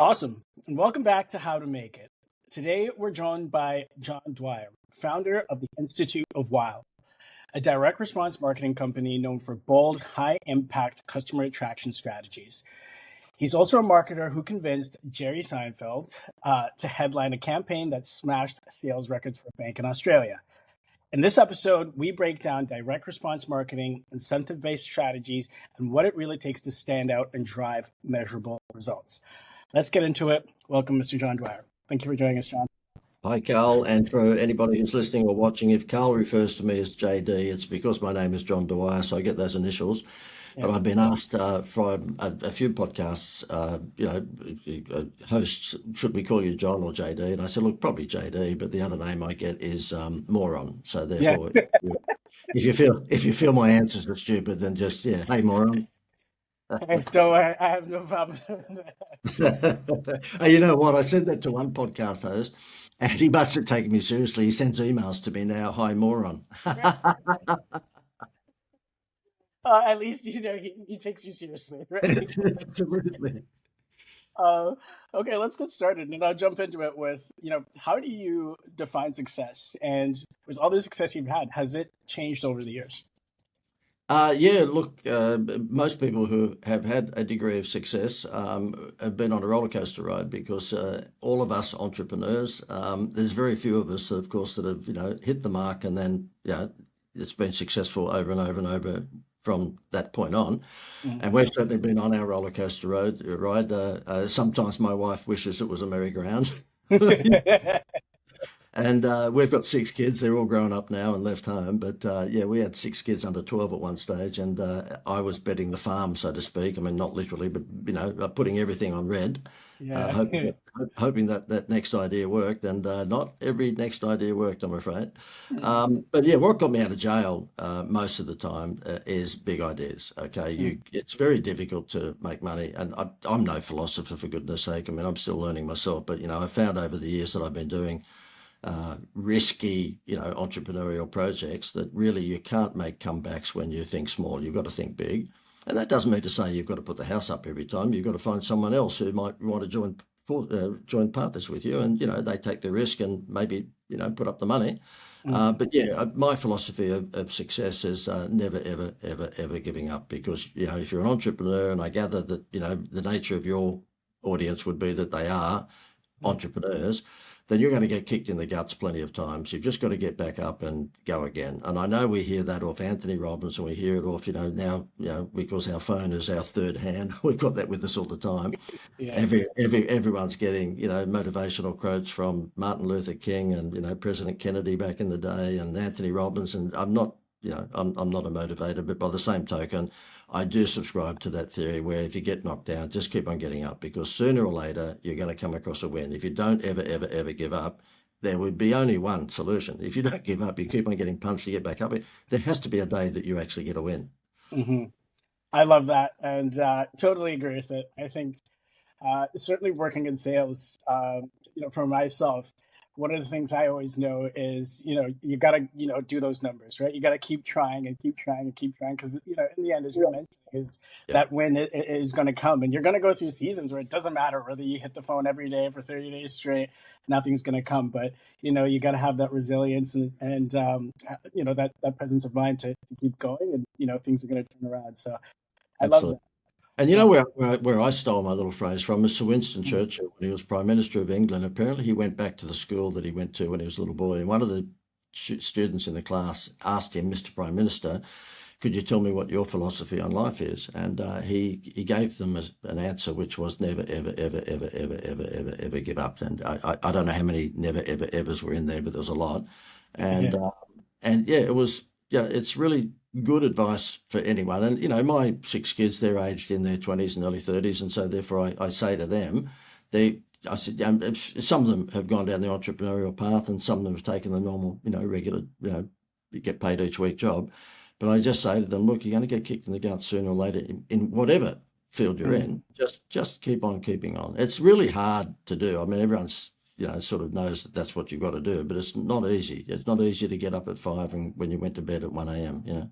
Awesome. And welcome back to How to Make It. Today, we're joined by John Dwyer, founder of the Institute of Wow, a direct response marketing company known for bold, high impact customer attraction strategies. He's also a marketer who convinced Jerry Seinfeld to headline a campaign that smashed sales records for a bank in Australia. In this episode, we break down direct response marketing, incentive based strategies, and what it really takes to stand out and drive measurable results. Let's get into it. Welcome, Mr. John Dwyer. Thank you for joining us, John. Hi, Carl. And for anybody who's listening or watching, if Carl refers to me as JD, it's because my name is John Dwyer, so I get those initials. But I've been asked for a few podcasts, hosts, should we call you John or JD? And I said, look, probably JD, but the other name I get is moron. So therefore, if you feel my answers are stupid, then just, hey, moron. Don't worry, I have no problem. You know what? I said that to one podcast host, and he must have taken me seriously. He sends emails to me now, hi, moron. At least, he takes you seriously, right? Absolutely. Okay, let's get started. And I'll jump into it with, how do you define success? And with all the success you've had, has it changed over the years? Look, most people who have had a degree of success have been on a roller coaster ride because all of us entrepreneurs, there's very few of us, of course, that have hit the mark and then it's been successful over and over and over from that point on. And we've certainly been on our roller coaster ride. Sometimes my wife wishes it was a merry-go-round. And we've got 6 kids. They're all grown up now and left home. But we had 6 kids under 12 at one stage. And I was betting the farm, so to speak. I mean, not literally, but putting everything on red, hoping that next idea worked. And not every next idea worked, I'm afraid. But what got me out of jail most of the time is big ideas. Okay, it's very difficult to make money. And I'm no philosopher, for goodness sake. I mean, I'm still learning myself. But, I've found over the years that I've been doing risky, entrepreneurial projects that really you can't make comebacks when you think small. You've got to think big. And that doesn't mean to say you've got to put the house up every time. You've got to find someone else who might want to join partners with you. And, they take the risk and maybe, put up the money. My philosophy of success is never, ever, ever, ever giving up because, if you're an entrepreneur, and I gather that, the nature of your audience would be that they are entrepreneurs, then you're going to get kicked in the guts plenty of times. You've just got to get back up and go again. And I know we hear that off Anthony Robbins, and we hear it off, now, because our phone is our third hand. We've got that with us all the time. Everyone's getting, motivational quotes from Martin Luther King and, President Kennedy back in the day and Anthony Robbins. And I'm not a motivator, but by the same token, I do subscribe to that theory where if you get knocked down, just keep on getting up because sooner or later you're going to come across a win. If you don't ever, ever, ever give up, there would be only one solution. If you don't give up, you keep on getting punched, you get back up. There has to be a day that you actually get a win. Mm-hmm. I love that and totally agree with it. I think certainly working in sales, for myself, one of the things I always know is, you got to, do those numbers, right? You got to keep trying and keep trying and keep trying because, in the end, as you mentioned, that win is going to come. And you're going to go through seasons where it doesn't matter whether you hit the phone every day for 30 days straight, nothing's going to come. But, you got to have that resilience and that presence of mind to keep going and, things are going to turn around. So I love that. And where I stole my little phrase from is Sir Winston Churchill when he was Prime Minister of England. Apparently he went back to the school that he went to when he was a little boy. And one of the students in the class asked him, Mr. Prime Minister, could you tell me what your philosophy on life is? And he gave them an answer which was never, ever, ever, ever, ever, ever, ever, ever give up. And I don't know how many never, ever, evers were in there, but there was a lot. And it was, it's really good advice for anyone. And, my 6 kids, they're aged in their 20s and early 30s. And so therefore I say to them, I said, some of them have gone down the entrepreneurial path and some of them have taken the normal, regular, you get paid each week job. But I just say to them, look, you're going to get kicked in the guts sooner or later in whatever field you're in. Just keep on keeping on. It's really hard to do. I mean, everyone's sort of knows that that's what you've got to do. But it's not easy. It's not easy to get up at 5 and when you went to bed at 1 a.m.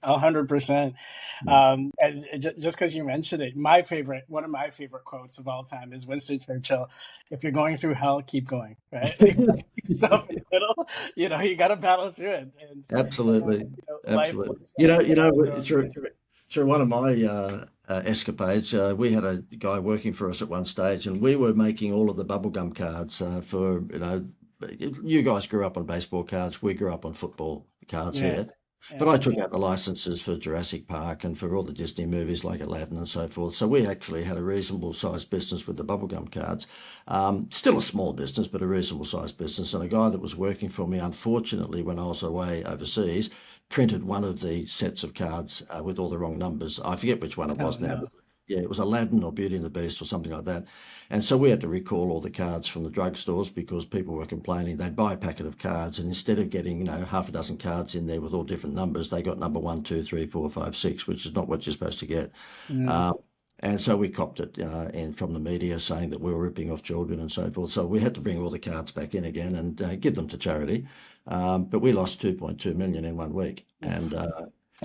100%. Mm. And just because you mentioned it, one of my favorite quotes of all time is Winston Churchill. If you're going through hell, keep going, right? Stuff in the middle, you got to battle through it. And, Absolutely, life absolutely. works out. Through one of my escapades, we had a guy working for us at one stage, and we were making all of the bubblegum cards for, you guys grew up on baseball cards, we grew up on football cards Yeah, here. But yeah. I took out the licenses for Jurassic Park and for all the Disney movies like Aladdin and so forth. So we actually had a reasonable sized business with the bubblegum cards. Still a small business, but a reasonable sized business. And a guy that was working for me, unfortunately, when I was away overseas, printed one of the sets of cards with all the wrong numbers. I forget which one it Oh was now, no. but yeah, it was Aladdin or Beauty and the Beast or something like that. And so we had to recall all the cards from the drugstores because people were complaining. They'd buy a packet of cards, and instead of getting, half a dozen cards in there with all different numbers, they got number 1, 2, 3, 4, 5, 6, which is not what you're supposed to get. Mm. Um, and so we copped it, and from the media saying that we were ripping off children and so forth. So we had to bring all the cards back in again and give them to charity. But we lost 2.2 million in 1 week. And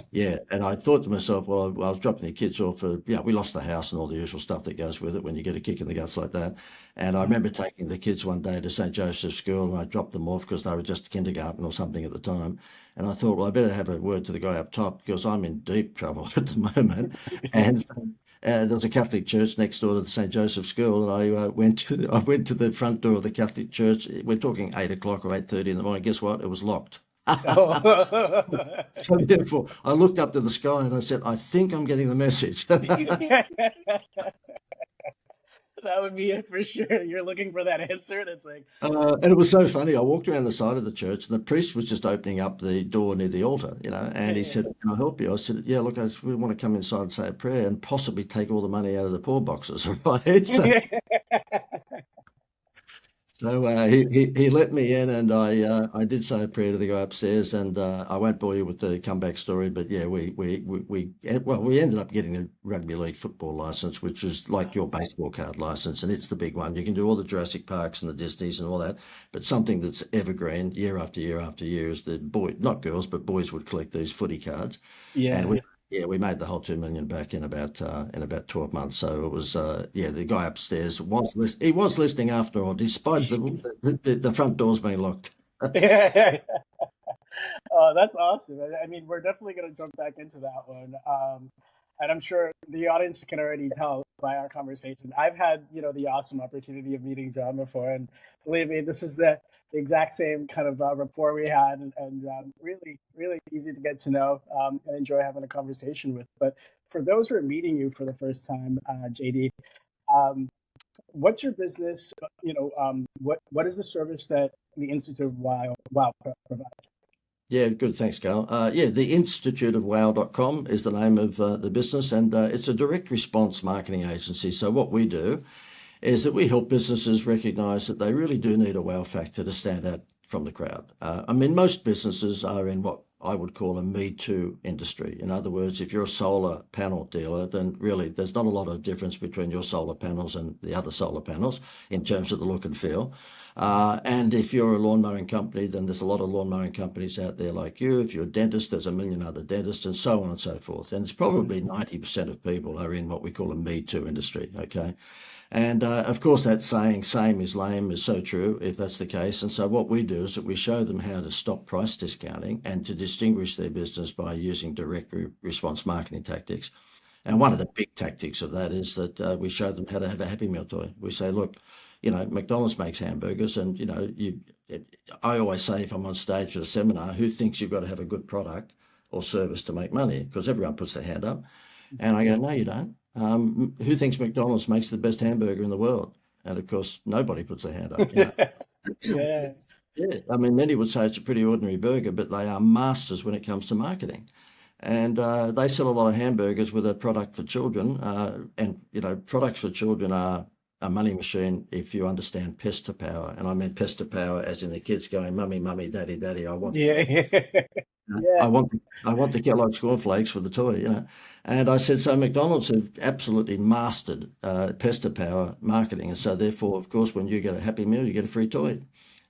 yeah, and I thought to myself, well, I was dropping the kids off we lost the house and all the usual stuff that goes with it when you get a kick in the guts like that. And I remember taking the kids one day to St. Joseph's School, and I dropped them off because they were just kindergarten or something at the time. And I thought, well, I better have a word to the guy up top because I'm in deep trouble at the moment. And there was a Catholic church next door to the St. Joseph's School, and I went to the front door of the Catholic church. We're talking 8 o'clock or 8:30 in the morning. Guess what? It was locked. Oh. So therefore, I looked up to the sky and I said, I think I'm getting the message. That would be it for sure. You're looking for that answer, and it's like, And it was so funny. I walked around the side of the church, and the priest was just opening up the door near the altar, and he said, "Can I help you?" I said, "Yeah, look, we want to come inside and say a prayer and possibly take all the money out of the poor boxes." Right? So he let me in, and I did say a prayer to the guy upstairs, and I won't bore you with the comeback story, but yeah, we ended up getting the rugby league football license, which is like your baseball card license, and it's the big one. You can do all the Jurassic Parks and the Disneys and all that, but something that's evergreen year after year after year is the boy, not girls, but boys would collect these footy cards, and yeah. we made the whole 2 million back in about 12 months. So it was the guy upstairs he was listening after all, despite the front doors being locked. Oh, that's awesome. I mean, we're definitely going to jump back into that one. And I'm sure the audience can already tell by our conversation. I've had, the awesome opportunity of meeting John before. And believe me, this is the exact same kind of rapport we had, and really, really easy to get to know and enjoy having a conversation with. But for those who are meeting you for the first time, JD, um, what's your business? What is the service that the Institute of Wow provides? Yeah, good. Thanks, Carl. The Institute of Wow.com is the name of the business, and it's a direct response marketing agency. So what we do is that we help businesses recognize that they really do need a wow factor to stand out from the crowd. Most businesses are in what I would call a Me Too industry. In other words, if you're a solar panel dealer, then really there's not a lot of difference between your solar panels and the other solar panels in terms of the look and feel. And if you're a lawn mowing company, then there's a lot of lawn mowing companies out there like you. If you're a dentist, there's a million other dentists, and so on and so forth. And it's probably 90% of people are in what we call a Me Too industry, okay? And of course, that saying, same is lame, is so true if that's the case. And so what we do is that we show them how to stop price discounting and to distinguish their business by using direct response marketing tactics. And one of the big tactics of that is that we show them how to have a Happy Meal toy. We say, look, McDonald's makes hamburgers, and I always say if I'm on stage at a seminar, who thinks you've got to have a good product or service to make money? Because everyone puts their hand up, and I go, no, you don't. Who thinks McDonald's makes the best hamburger in the world? And of course, nobody puts their hand up. Yeah. Yeah, many would say it's a pretty ordinary burger, but they are masters when it comes to marketing. And they sell a lot of hamburgers with a product for children. Products for children are a money machine if you understand pest to power. And I mean pest to power as in the kids going, mummy, mummy, daddy, daddy, I want. Yeah. Yeah. I want the Kellogg's cornflakes for the toy, you know. And I said, so McDonald's have absolutely mastered pester power marketing, and so therefore, of course, when you get a Happy Meal, you get a free toy.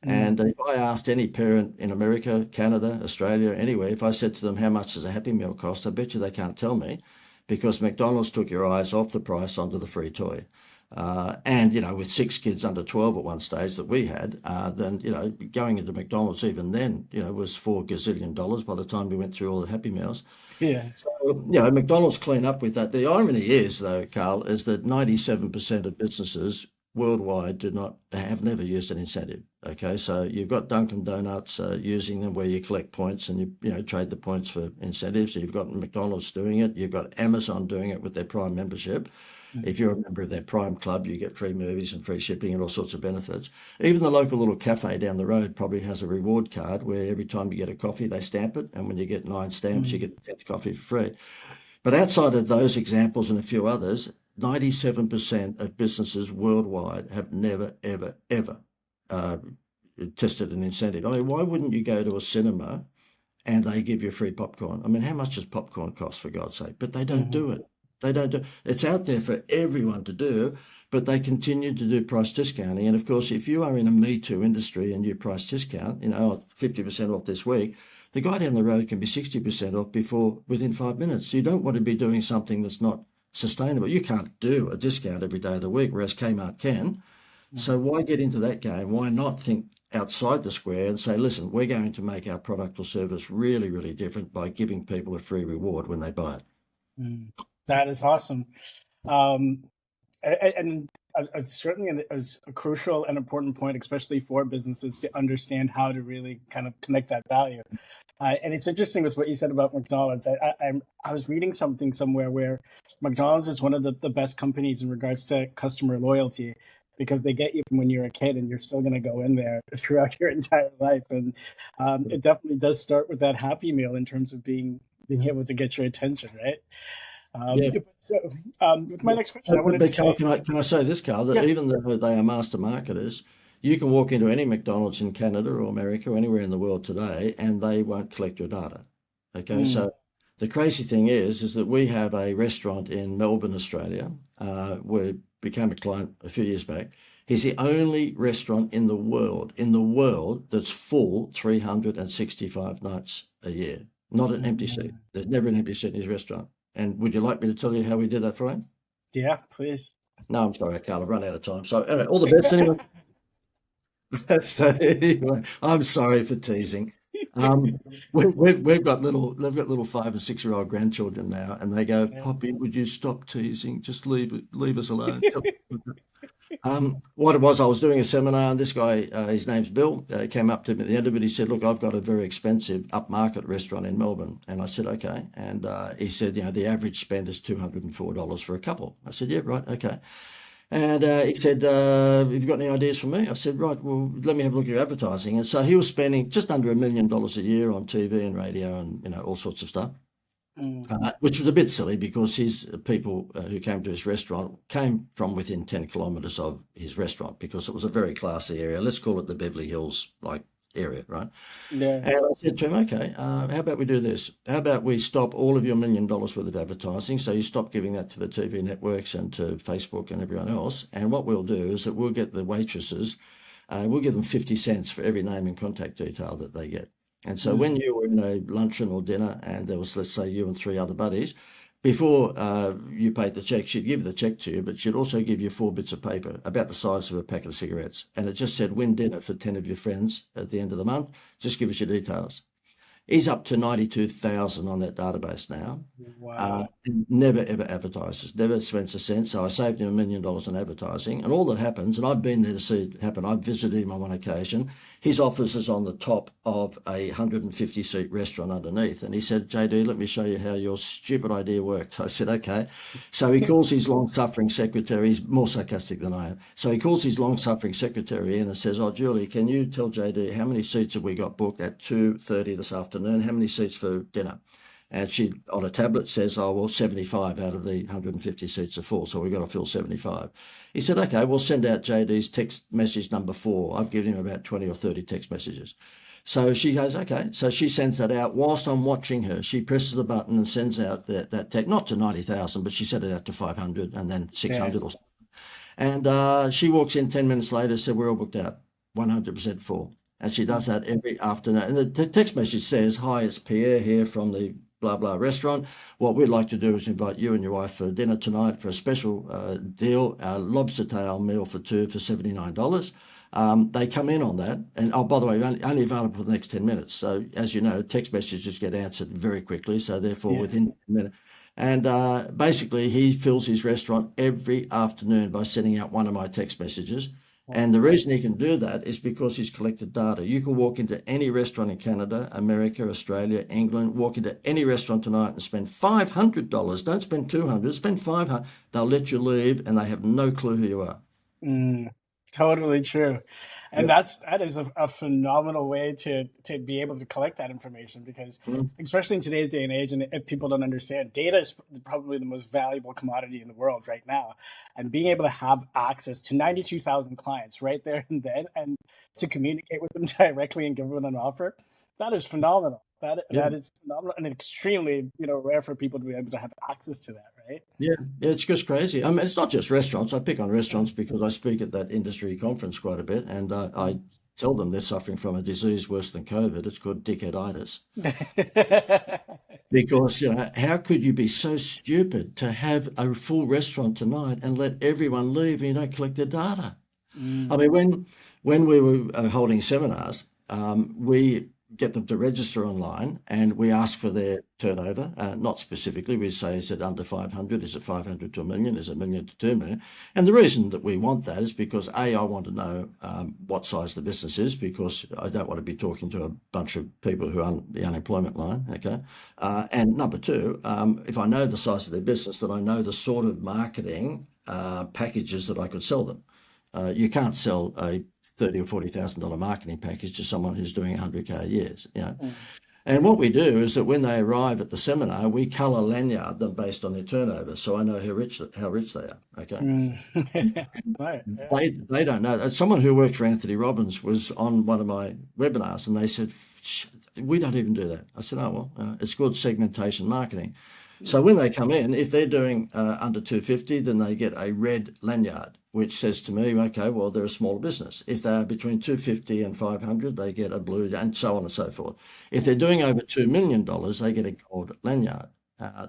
Mm, And if I asked any parent in America, Canada, Australia, anywhere, if I said to them, how much does a Happy Meal cost? I bet you they can't tell me because McDonald's took your eyes off the price onto the free toy. And, you know, with six kids under 12 at one stage that we had, then, you know, going into McDonald's even then, you know, was $4 gazillion by the time we went through all the Happy Meals. yeah. So, you know, McDonald's clean up with that. The irony is, though, Carl, is that 97% of businesses worldwide do not have never used an incentive. Okay, so you've got Dunkin' Donuts using them where you collect points and you know trade the points for incentives. So you've got McDonald's doing it. You've got Amazon doing it with their Prime membership. Mm, If you're a member of their Prime Club, you get free movies and free shipping and all sorts of benefits. Even the local little cafe down the road probably has a reward card where every time you get a coffee, they stamp it. And when you get 9 stamps, you mm, get the 10th coffee for free. But outside of those examples and a few others, 97% of businesses worldwide have never, ever, ever uh, tested an incentive. I mean, why wouldn't you go to a cinema and they give you free popcorn? I mean, how much does popcorn cost, for God's sake? But they don't mhm, do it. They don't do it's out there for everyone to do, but they continue to do price discounting. And of course, if you are in a Me Too industry and you price discount, you know, 50% off this week, the guy down the road can be 60% off before within 5 minutes. So you don't want to be doing something that's not sustainable. You can't do a discount every day of the week, whereas Kmart can. So mhm, why get into that game? Why not think outside the square and say, listen, we're going to make our product or service really, really different by giving people a free reward when they buy it. mm. That is awesome. Um, and it's certainly a crucial and important point, especially for businesses to understand how to really kind of connect that value. And it's interesting with what you said about McDonald's. I was reading something somewhere where McDonald's is one of the best companies in regards to customer loyalty because they get you from when you're a kid and you're still going to go in there throughout your entire life. And it definitely does start with that Happy Meal in terms of being able to get your attention, right? Yeah. So with my next question, I wanted to But Carl, say, can I say this, Carl, that yeah. even though they are master marketers, you can walk into any McDonald's in Canada or America or anywhere in the world today, and they won't collect your data. Okay, Mm, so the crazy thing is that we have a restaurant in Melbourne, Australia. We became a client a few years back. He's the only restaurant in the world that's full 365 nights a year. Not an empty seat. mm, There's never an empty seat in his restaurant. And would you like me to tell you how we did that for him? yeah, please. No, I'm sorry, Carl. I've run out of time. So anyway, all the best anyway. So anyway, I'm sorry for teasing. We've got little 5 and 6 year old grandchildren now, and they go, Yeah. Poppy, would you stop teasing? Just leave us alone. What it was, I was doing a seminar, and this guy, his name's Bill, came up to me at the end of it. He said, "Look, I've got a very expensive upmarket restaurant in Melbourne," and I said, "Okay." And he said, "You know, the average spend is $204 for a couple." I said, "Yeah, right, okay." And he said, "Have you got any ideas for me?" I said, "Right, well, let me have a look at your advertising." And so he was spending just under $1 million a year on TV and radio and you know all sorts of stuff. Mm, Which was a bit silly because his people who came to his restaurant came from within 10 kilometres of his restaurant because it was a very classy area. Let's call it the Beverly Hills like area, right? yeah. And I said to him, okay, how about we do this? How about we stop all of your $1 million worth of advertising? So you stop giving that to the TV networks and to Facebook and everyone else. And what we'll do is that we'll get the waitresses, we'll give them 50 cents for every name and contact detail that they get. And so when Mm, you were in a luncheon or dinner and there was, let's say, you and three other buddies, before you paid the check, she'd give the check to you, but she'd also give you 4 bits of paper about the size of a packet of cigarettes. And it just said, win dinner for 10 of your friends at the end of the month. Just give us your details. He's up to 92,000 on that database now. wow. Never ever advertises, never spends a cent. So I saved him $1 million in advertising. And all that happens, and I've been there to see it happen, I've visited him on one occasion. His office is on the top of a 150-seat restaurant underneath. And he said, JD, let me show you how your stupid idea worked. I said, okay. So he calls his long-suffering secretary, he's more sarcastic than I am. So he calls his long-suffering secretary in and says, oh, Julie, can you tell JD how many seats have we got booked at 2:30 this afternoon? How many seats for dinner? And she, on a tablet, says, oh, well, 75 out of the 150 seats are full, so we've got to fill 75. He said, okay, we'll send out JD's text message number 4. I've given him about 20 or 30 text messages. So she goes, okay. So she sends that out whilst I'm watching her. She presses the button and sends out that text, not to 90,000, but she sent it out to 500 and then Yeah. 600 or so. And she walks in 10 minutes later, said, we're all booked out, 100% full. And she does that every afternoon. And the text message says, hi, it's Pierre here from the blah, blah restaurant. What we'd like to do is invite you and your wife for dinner tonight for a special deal, a lobster tail meal for two for $79. They come in on that. And oh, by the way, only available for the next 10 minutes. So as you know, text messages get answered very quickly. So therefore, Yeah. within 10 minutes. And basically, he fills his restaurant every afternoon by sending out one of my text messages. Wow. And the reason he can do that is because he's collected data. You can walk into any restaurant in Canada, America, Australia, England, walk into any restaurant tonight and spend $500. Don't spend 200, spend 500. They'll let you leave and they have no clue who you are. Mm, totally true. And Yep. that is a phenomenal way to be able to collect that information because Mm. especially in today's day and age, and if people don't understand, data is probably the most valuable commodity in the world right now. And being able to have access to 92,000 clients right there and then and to communicate with them directly and give them an offer, that is phenomenal. Yeah. That is phenomenal and extremely, rare for people to be able to have access to that, right? Yeah, yeah, it's just crazy. I mean, it's not just restaurants. I pick on restaurants because I speak at that industry conference quite a bit, and I tell them they're suffering from a disease worse than COVID. It's called dickheaditis. Because, how could you be so stupid to have a full restaurant tonight and let everyone leave and you don't collect their data? I Mm, mean, when we were holding seminars, we get them to register online and we ask for their turnover. Not specifically, we say, is it under 500? Is it 500 to a million? Is it a million to 2 million? And the reason that we want that is because I want to know what size the business is, because I don't want to be talking to a bunch of people who are on the unemployment line. Okay. And number two, if I know the size of their business, then I know the sort of marketing packages that I could sell them. You can't sell a $30,000 or $40,000 marketing package to someone who's doing 100K a year. mm, And what we do is that when they arrive at the seminar, we colour lanyard them based on their turnover, so I know how rich they are. Okay, mm. Right. Yeah. they don't know. Someone who worked for Anthony Robbins was on one of my webinars, and they said, we don't even do that. I said, oh well, it's called segmentation marketing. So when they come in, if they're doing under 250, then they get a red lanyard, which says to me, okay, well, they're a smaller business. If they're between 250 and 500, they get a blue, and so on and so forth. If they're doing over $2 million, they get a gold lanyard.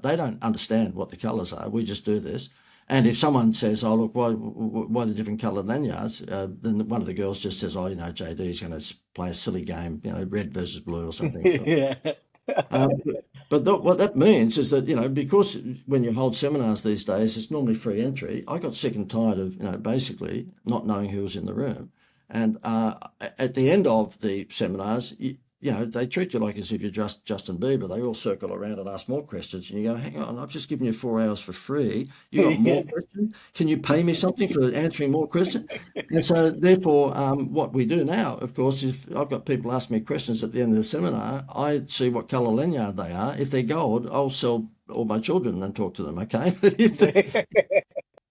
They don't understand what the colours are. We just do this. And if someone says, oh, look, why the different coloured lanyards? Then one of the girls just says, oh, JD's going to play a silly game, red versus blue or something. Yeah. Um, what that means is that, because when you hold seminars these days, it's normally free entry. I got sick and tired of, basically not knowing who was in the room. And at the end of the seminars, they treat you like as if you're just Justin Bieber. They all circle around and ask more questions. And you go, hang on, I've just given you 4 hours for free. You got more questions? Can you pay me something for answering more questions? And so therefore, what we do now, of course, if I've got people ask me questions at the end of the seminar, I see what colour lanyard they are. If they're gold, I'll sell all my children and talk to them, okay? But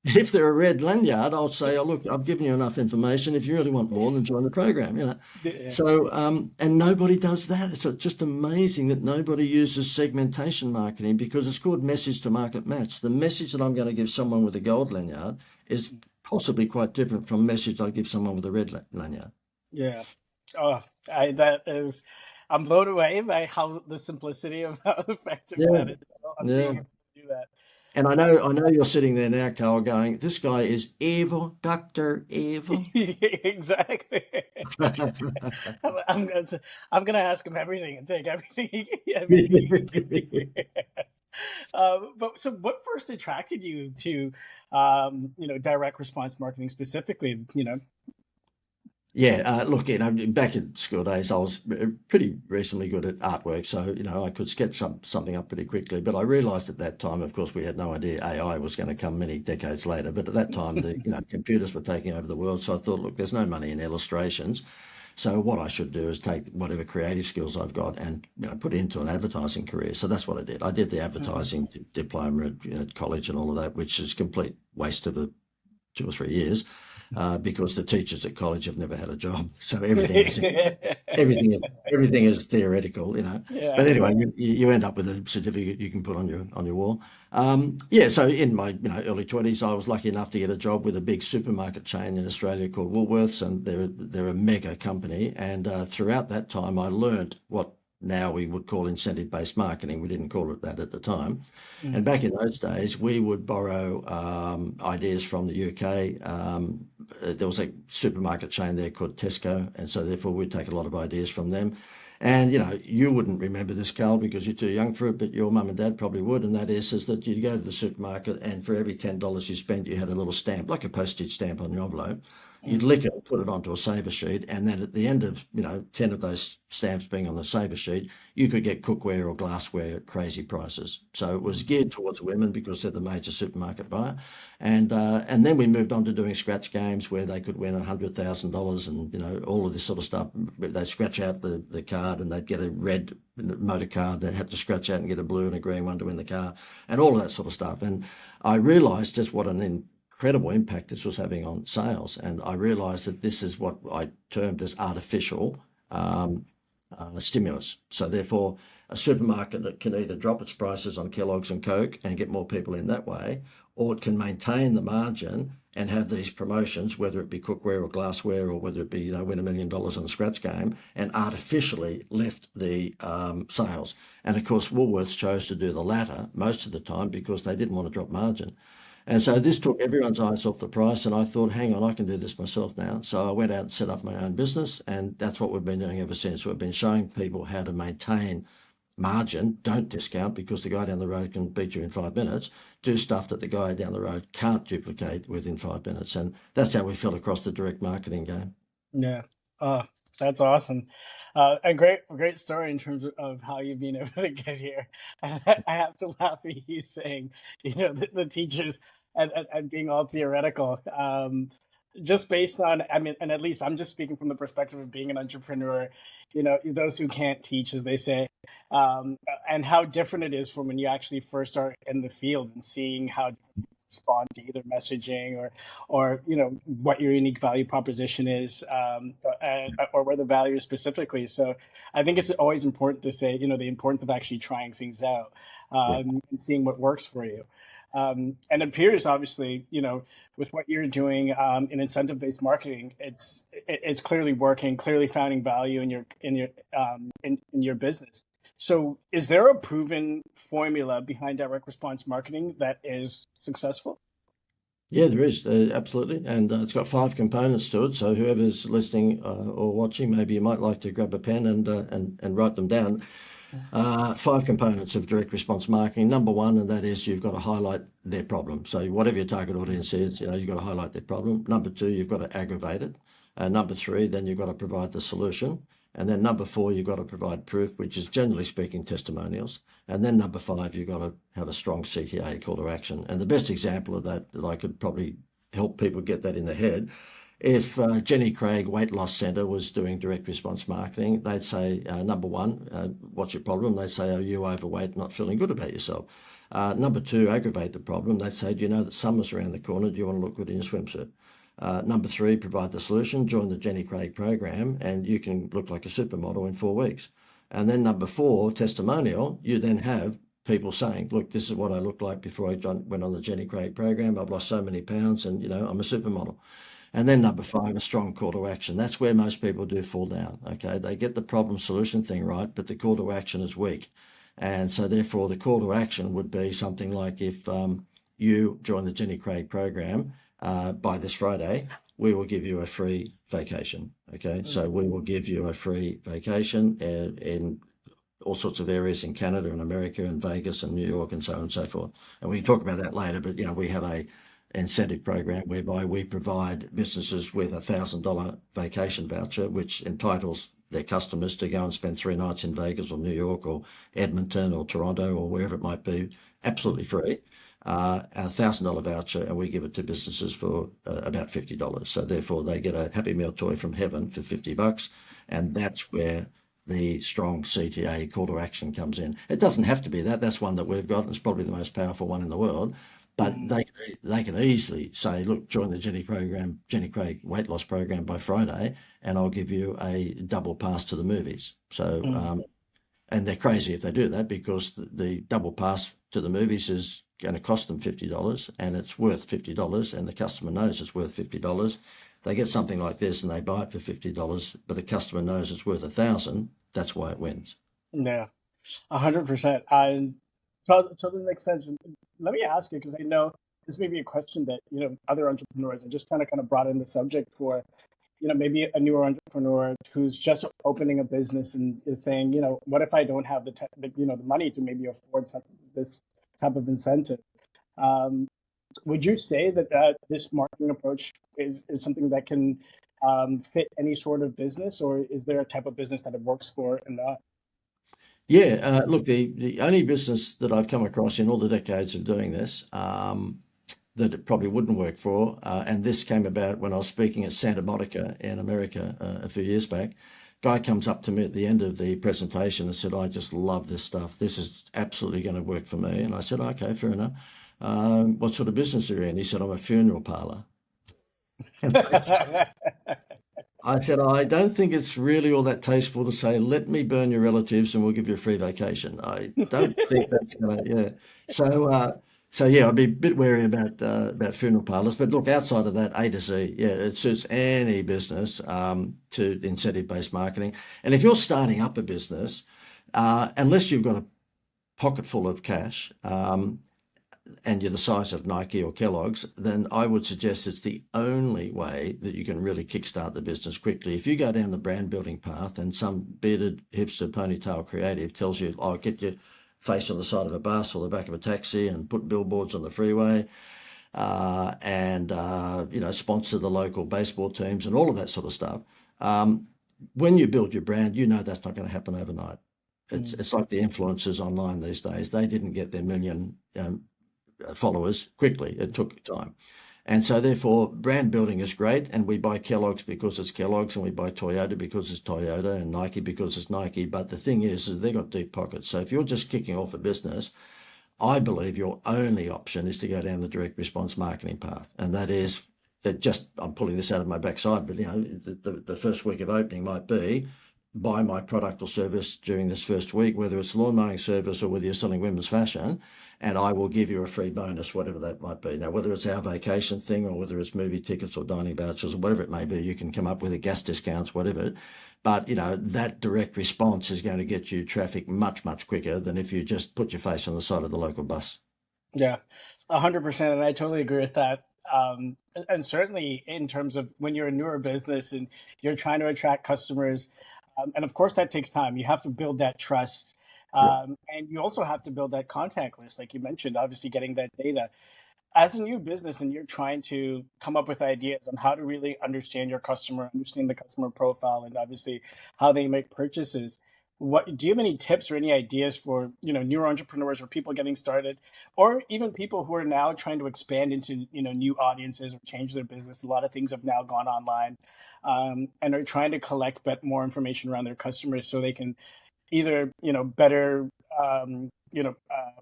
if they're a red lanyard, I'll say, oh, look, I've given you enough information. If you really want more, then join the program. Yeah. So, and nobody does that. It's just amazing that nobody uses segmentation marketing, because it's called message to market match. The message that I'm going to give someone with a gold lanyard is possibly quite different from message I give someone with a red lanyard. Yeah. Oh, I'm blown away by how the simplicity of how effective Yeah, that is on being yeah. able to do that. And I know you're sitting there now, Carl, going, this guy is evil, Dr. Evil. Exactly. I'm gonna I'm gonna ask him everything and take everything he can give me. But so, what first attracted you to, direct response marketing specifically? Yeah, look, back in school days, I was pretty reasonably good at artwork, so I could sketch something up pretty quickly. But I realised at that time, of course, we had no idea AI was going to come many decades later. But at that time, the computers were taking over the world, so I thought, look, there's no money in illustrations. So what I should do is take whatever creative skills I've got and put it into an advertising career. So that's what I did. I did the advertising diploma at college and all of that, which is complete waste of 2 or 3 years. Because the teachers at college have never had a job. So everything is everything is everything is theoretical, Yeah. But anyway, you end up with a certificate you can put on your wall. Yeah, so in my early 20s, I was lucky enough to get a job with a big supermarket chain in Australia called Woolworths, and they're a mega company. And throughout that time, I learned what now we would call incentive-based marketing. We didn't call it that at the time. And Mm. back in those days, we would borrow ideas from the UK. There was a supermarket chain there called Tesco, and so therefore we'd take a lot of ideas from them. And you wouldn't remember this, Carl, because you're too young for it, but your mum and dad probably would. And that is that you'd go to the supermarket, and for every $10 you spent, you had a little stamp, like a postage stamp on your envelope. You'd Mm. lick it and put it onto a saver sheet, and then at the end of 10 of those stamps being on the saver sheet, you could get cookware or glassware at crazy prices. So it was Mm. geared towards women because they're the major supermarket buyer, and then we moved on to doing scratch games where they could win $100,000 and all of this sort of stuff. They scratch out the card and they'd get a red motor card. They had to scratch out and get a blue and a green one to win the car, and all of that sort of stuff. And I realised just what an incredible impact this was having on sales, and I realised that this is what I termed as artificial stimulus. So therefore, a supermarket that can either drop its prices on Kellogg's and Coke and get more people in that way, or it can maintain the margin and have these promotions, whether it be cookware or glassware, or whether it be win $1 million on the scratch game, and artificially lift the sales. And of course, Woolworths chose to do the latter most of the time because they didn't want to drop margin. And so this took everyone's eyes off the price, and I thought, hang on, I can do this myself now. So I went out and set up my own business, and that's what we've been doing ever since. We've been showing people how to maintain margin. Don't discount because the guy down the road can beat you in 5 minutes. Do stuff that the guy down the road can't duplicate within 5 minutes. And that's how we fell across the direct marketing game. Yeah. Oh, that's awesome. A great story in terms of how you've been able to get here. And I have to laugh at you saying, the teachers and being all theoretical. Just based on, I mean, and at least I'm just speaking from the perspective of being an entrepreneur, those who can't teach, as they say, and how different it is from when you actually first are in the field and seeing how respond to either messaging or what your unique value proposition is, or where the value is specifically. So I think it's always important to say the importance of actually trying things out, Yeah. and seeing what works for you. And it appears, obviously, with what you're doing in incentive-based marketing, it's clearly working, clearly finding value in your business. So, is there a proven formula behind direct response marketing that is successful? Yeah, there is, absolutely. And it's got 5 components to it. So whoever's listening or watching, maybe you might like to grab a pen and write them down. 5 components of direct response marketing. Number one, and that is you've got to highlight their problem. So whatever your target audience is, you've got to highlight their problem. Number two, you've got to aggravate it. Number three, then you've got to provide the solution. And then number four, you've got to provide proof, which is generally speaking testimonials. And then number five, you've got to have a strong CTA, call to action. And the best example of that I could probably help people get that in their head, if Jenny Craig Weight Loss Centre was doing direct response marketing, they'd say, number one, what's your problem? They'd say, are you overweight, not feeling good about yourself? Number two, aggravate the problem. They'd say, do you know that summer's around the corner? Do you want to look good in your swimsuit? Number three, provide the solution. Join the Jenny Craig program and you can look like a supermodel in 4 weeks. And then number four, testimonial, you then have people saying, look, this is what I looked like before I went on the Jenny Craig program. I've lost so many pounds and, I'm a supermodel. And then number five, a strong call to action. That's where most people do fall down, okay? They get the problem solution thing right, but the call to action is weak. And so therefore the call to action would be something like if you join the Jenny Craig program by this Friday, we will give you a free vacation, okay? So we will give you a free vacation in all sorts of areas in Canada and America and Vegas and New York and so on and so forth. And we can talk about that later, but we have a incentive program whereby we provide businesses with $1,000 vacation voucher, which entitles their customers to go and spend 3 nights in Vegas or New York or Edmonton or Toronto or wherever it might be, absolutely free. A $1,000 voucher, and we give it to businesses for about $50. So therefore, they get a Happy Meal toy from heaven for $50, and that's where the strong CTA call to action comes in. It doesn't have to be that. That's one that we've got, and it's probably the most powerful one in the world. But Mm. they can easily say, look, join the Jenny Craig weight loss program by Friday, and I'll give you a double pass to the movies. So, Mm. and they're crazy if they do that, because the double pass to the movies is going to cost them $50, and it's worth $50, and the customer knows it's worth $50. They get something like this and they buy it for $50, but the customer knows it's worth 1,000. That's why it wins. Yeah, 100%. And totally makes sense. And let me ask you, because I know this may be a question that, other entrepreneurs, are just kind of brought in the subject for, maybe a newer entrepreneur who's just opening a business and is saying, what if I don't have the money to maybe afford this type of incentive? Um, would you say that this marketing approach is something that can fit any sort of business, or is there a type of business that it works for and not? Yeah, look, the only business that I've come across in all the decades of doing this, that it probably wouldn't work for, and this came about when I was speaking at Santa Monica in America a few years back. Guy comes up to me at the end of the presentation and said, "I just love this stuff. This is absolutely going to work for me." And I said, "Okay, fair enough. What sort of business are you in?" He said, "I'm a funeral parlor." And I said, "I don't think it's really all that tasteful to say, let me burn your relatives and we'll give you a free vacation. I don't think that's gonna, yeah." So, yeah, I'd be a bit wary about funeral parlors. But look, outside of that, A to Z, yeah, it suits any business to incentive-based marketing. And if you're starting up a business, unless you've got a pocket full of cash, and you're the size of Nike or Kellogg's, then I would suggest it's the only way that you can really kickstart the business quickly. If you go down the brand building path and some bearded hipster ponytail creative tells you, "Oh, get your face on the side of a bus or the back of a taxi and put billboards on the freeway, and sponsor the local baseball teams," and all of that sort of stuff. When you build your brand, that's not going to happen overnight. It's Mm. it's like the influencers online these days. They didn't get their million followers quickly. It took time. And so therefore brand building is great. And we buy Kellogg's because it's Kellogg's, and we buy Toyota because it's Toyota, and Nike because it's Nike. But the thing is they've got deep pockets. So if you're just kicking off a business, I believe your only option is to go down the direct response marketing path. And that is that, just, I'm pulling this out of my backside, but the first week of opening might be, buy my product or service during this first week, whether it's lawn mowing service or whether you're selling women's fashion, and I will give you a free bonus, whatever that might be. Now, whether it's our vacation thing or whether it's movie tickets or dining vouchers or whatever it may be, you can come up with a gas discounts, whatever. But, that direct response is going to get you traffic much, much quicker than if you just put your face on the side of the local bus. Yeah, 100%. And I totally agree with that. And certainly in terms of when you're a newer business and you're trying to attract customers, and of course that takes time. You have to build that trust. Yeah. And you also have to build that contact list, like you mentioned, obviously getting that data. As a new business and you're trying to come up with ideas on how to really understand your customer, understand the customer profile, and obviously how they make purchases, what do you have any tips or any ideas for newer entrepreneurs or people getting started, or even people who are now trying to expand into new audiences or change their business? A lot of things have now gone online, and are trying to collect more information around their customers so they can either better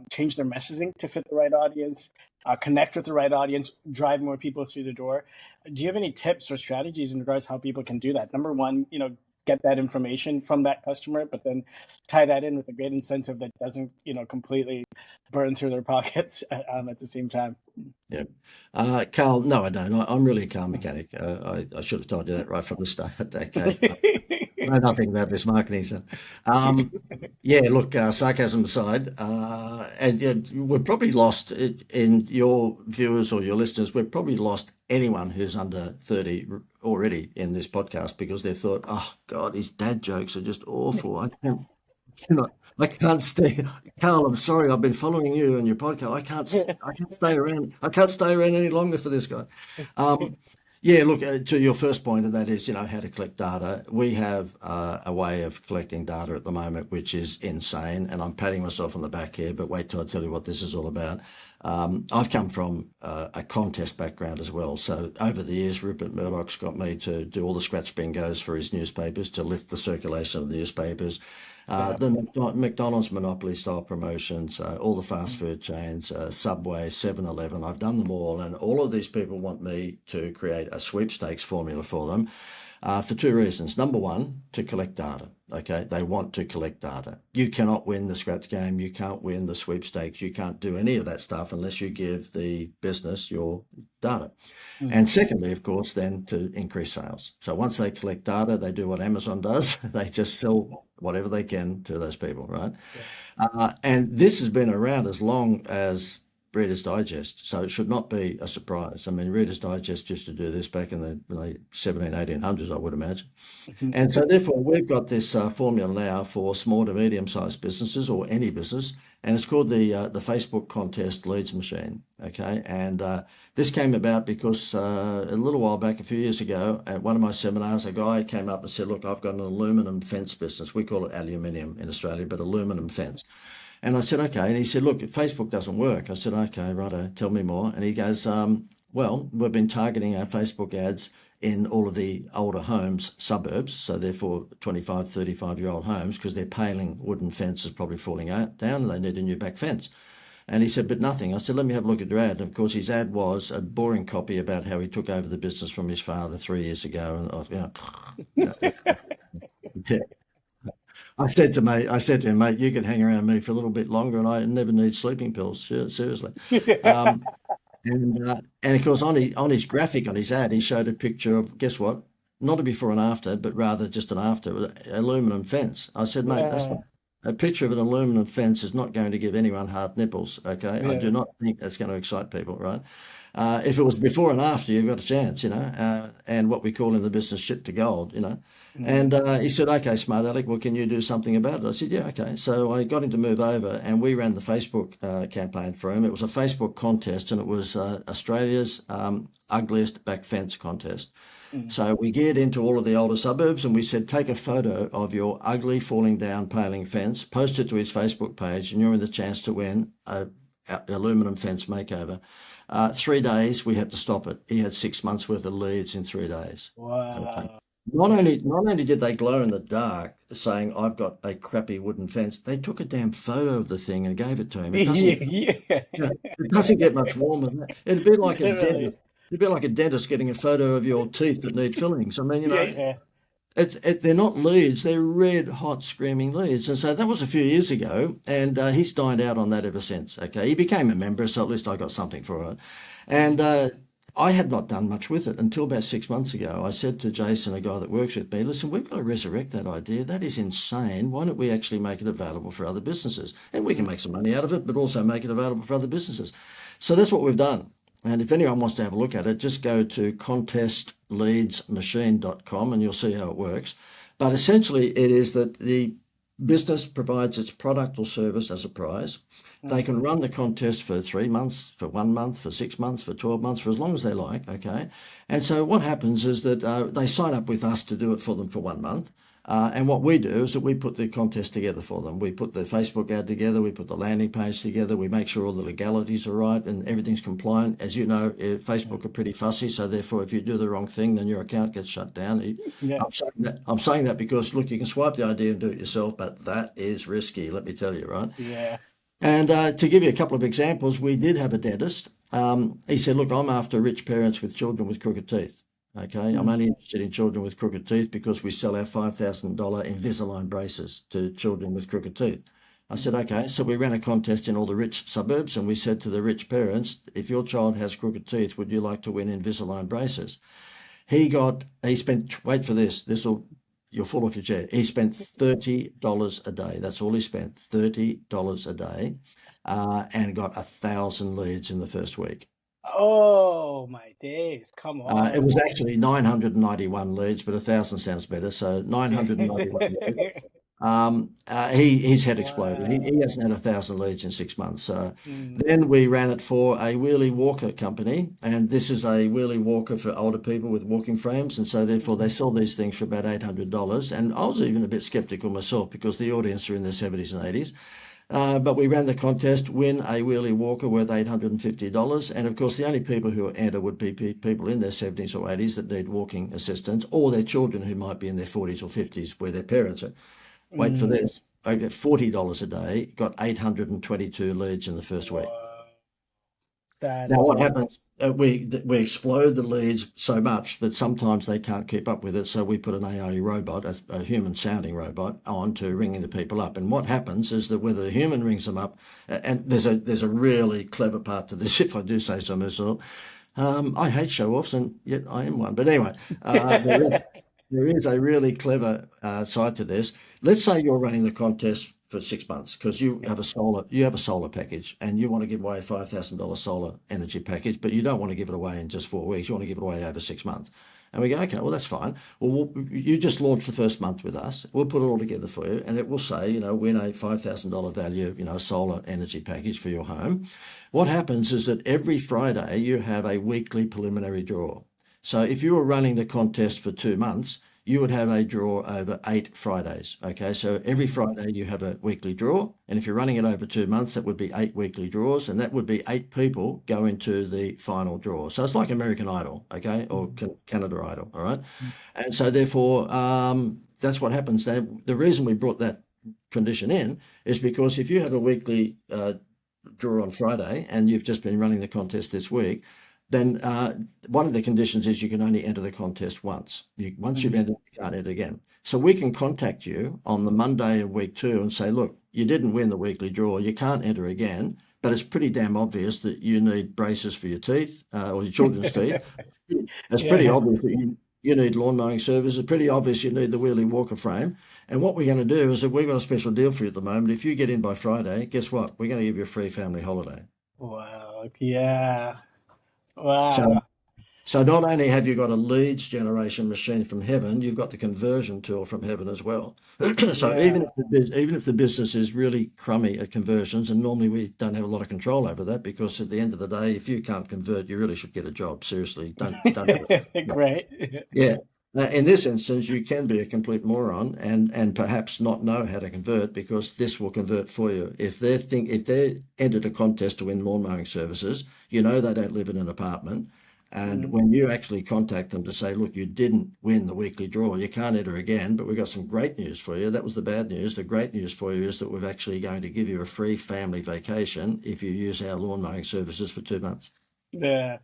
change their messaging to fit the right audience, connect with the right audience, drive more people through the door. Do you have any tips or strategies in regards to how people can do that? Number one, get that information from that customer, but then tie that in with a great incentive that doesn't completely burn through their pockets at the same time. Yeah. Carl, no, I don't. I'm really a car mechanic. I should have told you that right from the start. Okay. I know nothing about this marketing. So, yeah, look, sarcasm aside, and yeah, we've probably lost it in your viewers or your listeners. We've probably lost anyone who's under 30 already in this podcast, because they've thought, "Oh God, his dad jokes are just awful. I can't stay." Carl, I'm sorry. I've been following you on your podcast. I can't stay around. I can't stay around any longer for this guy. Yeah, look, to your first point, and that is, how to collect data. We have a way of collecting data at the moment, which is insane. And I'm patting myself on the back here, but wait till I tell you what this is all about. I've come from a contest background as well. So over the years, Rupert Murdoch's got me to do all the scratch bingos for his newspapers to lift the circulation of the newspapers. Yeah. The McDonald's monopoly style promotions, all the fast food chains, Subway, 7-Eleven, I've done them all. And all of these people want me to create a sweepstakes formula for them for two reasons. Number one, to collect data. Okay, they want to collect data. You cannot win the scratch game. You can't win the sweepstakes. You can't do any of that stuff unless you give the business your data. And secondly, of course, then to increase sales. So once they collect data, they do what Amazon does. They just sell whatever they can to those people, right? And this has been around as long as Reader's Digest, so it should not be a surprise. I mean, Reader's Digest used to do this back in the 17, 1800s, I would imagine. And so therefore, we've got this formula now for small to medium-sized businesses or any business, and it's called the Facebook Contest Leads Machine, okay? And this came about because a little while back, a few years ago, at one of my seminars, a guy came up and said, look, I've got an aluminum fence business. We call it aluminium in Australia, but aluminum fence. And I said, okay. And he said, look, Facebook doesn't work. I said, okay, righto, tell me more. And he goes, well, we've been targeting our Facebook ads in all of the older homes, suburbs, so therefore 25, 35-year-old homes, because their paling wooden fence is probably falling out, down and they need a new back fence. And he said, but nothing. I said, let me have a look at your ad. And of course, his ad was a boring copy about how he took over the business from his father 3 years ago. And I was, yeah. I said to him, mate, you can hang around me for a little bit longer, and I never need sleeping pills. Seriously. And of course, on his graphic on his ad, he showed a picture of, guess what? Not a before and after, but rather just an after, with an aluminum fence. I said, mate, that's not, a picture of an aluminum fence is not going to give anyone hard nipples. Okay, I do not think that's going to excite people, right? If it was before and after, you've got a chance, and what we call in the business shit to gold, And he said, okay, smart Alec, well, can you do something about it? I said, yeah, okay. So I got him to move over, and we ran the Facebook campaign for him. It was a Facebook contest, and it was Australia's ugliest back fence contest. So we geared into all of the older suburbs, and we said, take a photo of your ugly falling down paling fence, post it to his Facebook page, and you're in the chance to win a aluminum fence makeover. 3 days, we had to stop it. He had 6 months worth of leads in 3 days. Wow. Okay. Not only did they glow in the dark saying, I've got a crappy wooden fence, they took a damn photo of the thing and gave it to him. It doesn't get much warmer than that. It'd be like a dentist. It'd be like a dentist getting a photo of your teeth that need fillings. I mean, they're not leads, they're red hot screaming leads. And so that was a few years ago, and he's dined out on that ever since. Okay, he became a member, so at least I got something for it. And I had not done much with it until about 6 months ago. I said to Jason, a guy that works with me, listen, we've got to resurrect that idea. That is insane. Why don't we actually make it available for other businesses? And we can make some money out of it, but also make it available for other businesses. So that's what we've done. And if anyone wants to have a look at it, just go to contestleadsmachine.com and you'll see how it works. But essentially, it is that the business provides its product or service as a prize. They can run the contest for 3 months, for 1 month, for 6 months, for 12 months, for as long as they like, okay? And so what happens is that they sign up with us to do it for them for 1 month. And what we do is that we put the contest together for them. We put the Facebook ad together, we put the landing page together, we make sure all the legalities are right and everything's compliant. As you know, Facebook are pretty fussy, so therefore if you do the wrong thing, then your account gets shut down. I'm saying that because, look, you can swipe the idea and do it yourself, but that is risky, let me tell you, right? Yeah. And to give you a couple of examples, we did have a dentist. He said, look, I'm after rich parents with children with crooked teeth. Okay, I'm only interested in children with crooked teeth because we sell our $5,000 Invisalign braces to children with crooked teeth. I said, okay, so we ran a contest in all the rich suburbs and we said to the rich parents, if your child has crooked teeth, would you like to win Invisalign braces? He spent, wait for this, you'll fall off your chair. He spent $30 a day. That's all he spent, $30 a day, and got 1,000 leads in the first week. Oh my days! Come on. It was actually 991 leads, but 1,000 sounds better. So 991 leads. His head exploded. He hasn't had 1,000 leads in 6 months. Then we ran it for a wheelie walker company, and this is a wheelie walker for older people with walking frames, and so therefore they sell these things for about $800. And I was even a bit skeptical myself because the audience are in their 70s and 80s. But we ran the contest, win a wheelie walker worth $850. And of course, the only people who enter would be people in their 70s or 80s that need walking assistance, or their children who might be in their 40s or 50s where their parents are. Wait for this. at $40 a day, got 822 leads in the first week. Whoa, that Now, is what amazing. happens? We explode the leads so much that sometimes they can't keep up with it. So we put an AI robot, a human sounding robot, on to ringing the people up. And what happens is that whether the human rings them up, and there's a really clever part to this, if I do say so myself. I hate show offs, and yet I am one. But anyway, there is a really clever side to this. Let's say you're running the contest for 6 months because you have a solar package and you want to give away a $5,000 solar energy package, but you don't want to give it away in just 4 weeks. You want to give it away over 6 months. And we go, okay, well, that's fine. Well, you just launched the first month with us. We'll put it all together for you, and it will say, win a $5,000 value, solar energy package for your home. What happens is that every Friday you have a weekly preliminary draw. So if you were running the contest for 2 months, you would have a draw over 8 Fridays. Okay, so every Friday you have a weekly draw, and if you're running it over 2 months, that would be 8 weekly draws, and that would be 8 people go into the final draw. So it's like American Idol, okay, or Canada Idol, all right. And so therefore, that's what happens. The reason we brought that condition in is because if you have a weekly draw on Friday and you've just been running the contest this week, then one of the conditions is you can only enter the contest once. Once you've entered, you can't enter again. So we can contact you on the Monday of week 2 and say, look, you didn't win the weekly draw, you can't enter again, but it's pretty damn obvious that you need braces for your teeth or your children's teeth. It's pretty Yeah. obvious that you need lawn mowing service. It's pretty obvious you need the wheelie walker frame. And what we're going to do is that we've got a special deal for you at the moment. If you get in by Friday, guess what? We're going to give you a free family holiday. Wow. Yeah. So Wow. So not only have you got a leads generation machine from heaven, you've got the conversion tool from heaven as well. So Yeah. even if the business is really crummy at conversions, and normally we don't have a lot of control over that, because at the end of the day, if you can't convert, you really should get a job. Seriously, don't have it. Great. Yeah. In this instance, you can be a complete moron and perhaps not know how to convert, because this will convert for you. If they entered a contest to win lawn mowing services, they don't live in an apartment. And Mm, when you actually contact them to say, look, you didn't win the weekly draw, you can't enter again, but we've got some great news for you. That was the bad news. The great news for you is that we're actually going to give you a free family vacation if you use our lawn mowing services for 2 months. yeah.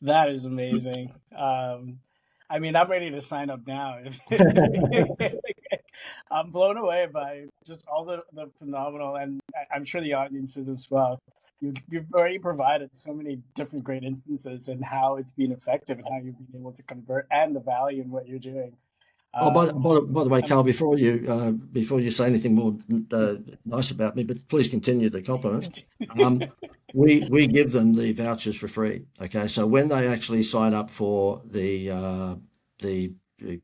That is amazing. I mean, I'm ready to sign up now. I'm blown away by just all the phenomenal, and I'm sure the audience is as well. You've already provided so many different great instances and how it's been effective and how you've been able to convert and the value in what you're doing. Oh, by, Um, by, by the way, I'm, Carl, before you say anything more nice about me, but please continue the compliments. Um, we give them the vouchers for free. Okay, so when they actually sign up for the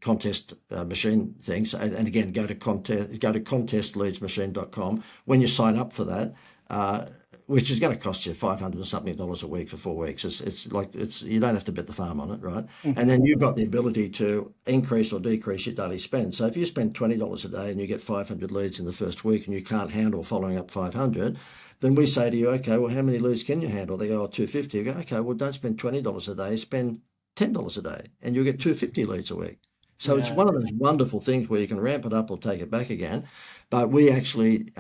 contest machine things, and again, go to contestleadsmachine.com. When you sign up for that, uh, which is going to cost you 500 and something dollars a week for 4 weeks. It's you don't have to bet the farm on it, right? And then you've got the ability to increase or decrease your daily spend. So if you spend $20 a day and you get 500 leads in the first week and you can't handle following up 500, then we say to you, okay, well, how many leads can you handle? They go, oh, 250. You go, okay, well, don't spend $20 a day, spend $10 a day, and you'll get 250 leads a week. So it's yeah, one of those wonderful things where you can ramp it up or take it back again. But we actually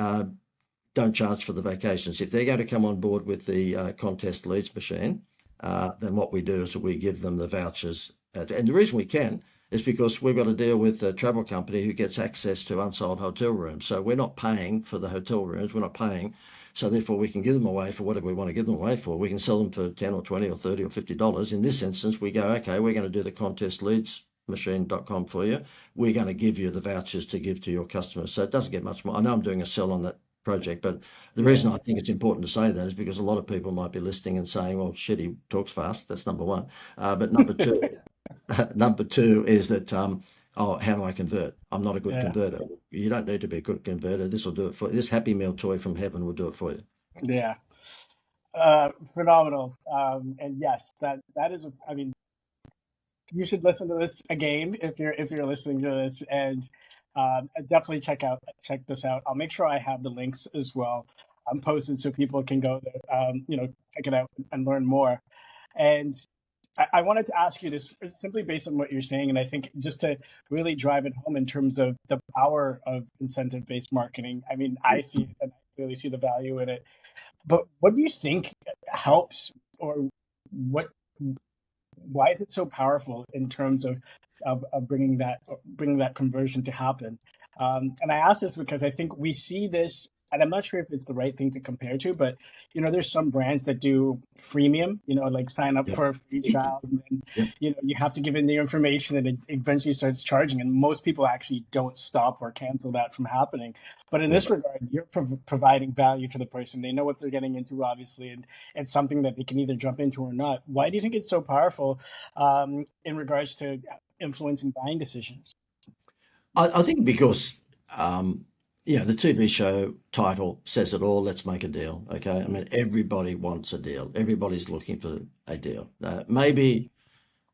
don't charge for the vacations. If they're going to come on board with the contest leads machine, then what we do is we give them the vouchers. And the reason we can is because we've got to deal with a travel company who gets access to unsold hotel rooms. So we're not paying for the hotel rooms. We're not paying. So therefore, we can give them away for whatever we want to give them away for. We can sell them for 10 or 20 or 30 or $50. In this instance, we go, okay, we're going to do the contest leads machine.com for you. We're going to give you the vouchers to give to your customers. So it doesn't get much more. I know I'm doing a sell on that project, but the yeah, reason I think it's important to say that is because a lot of people might be listening and saying, well, shit, he talks fast. That's number one. But number two, number two is that, oh, how do I convert? I'm not a good yeah, converter. You don't need to be a good converter. This will do it for you. This Happy Meal toy from heaven will do it for you. yeah. Phenomenal. And yes, that is. I mean, you should listen to this again if you're listening to this, and definitely check this out. I'll make sure I have the links as well. Posted so people can go there, check it out and learn more. And I wanted to ask you this simply based on what you're saying, and I think just to really drive it home in terms of the power of incentive-based marketing. I mean, I see it and I really see the value in it. But what do you think helps, or what? Why is it so powerful in terms of bringing that conversion to happen? And I ask this because I think we see this, and I'm not sure if it's the right thing to compare to, but there's some brands that do freemium, like sign up Yep. for a free trial, and then Yep. you have to give in the information, and it eventually starts charging, and most people actually don't stop or cancel that from happening. But in Yeah. this regard, you're providing value to the person. They know what they're getting into, obviously, and it's something that they can either jump into or not. Why do you think it's so powerful in regards to influencing buying decisions? I think because the TV show title says it all. Let's make a deal. Okay, I mean everybody wants a deal. Everybody's looking for a deal. Maybe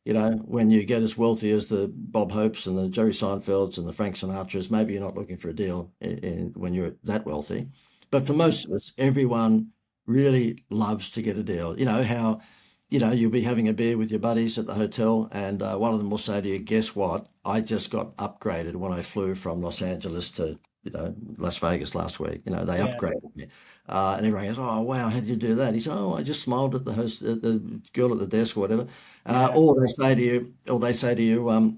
when you get as wealthy as the Bob Hopes and the Jerry Seinfelds and the Frank Sinatras, maybe you're not looking for a deal when you're that wealthy. But for most of us, everyone really loves to get a deal. You know how you'll be having a beer with your buddies at the hotel, and one of them will say to you, "Guess what? I just got upgraded when I flew from Los Angeles to Las Vegas last week. They Yeah, upgraded me." And everyone goes, "Oh wow, how did you do that?" He said, "Oh, I just smiled at the host, at the girl at the desk, or whatever." yeah, Or they say to you,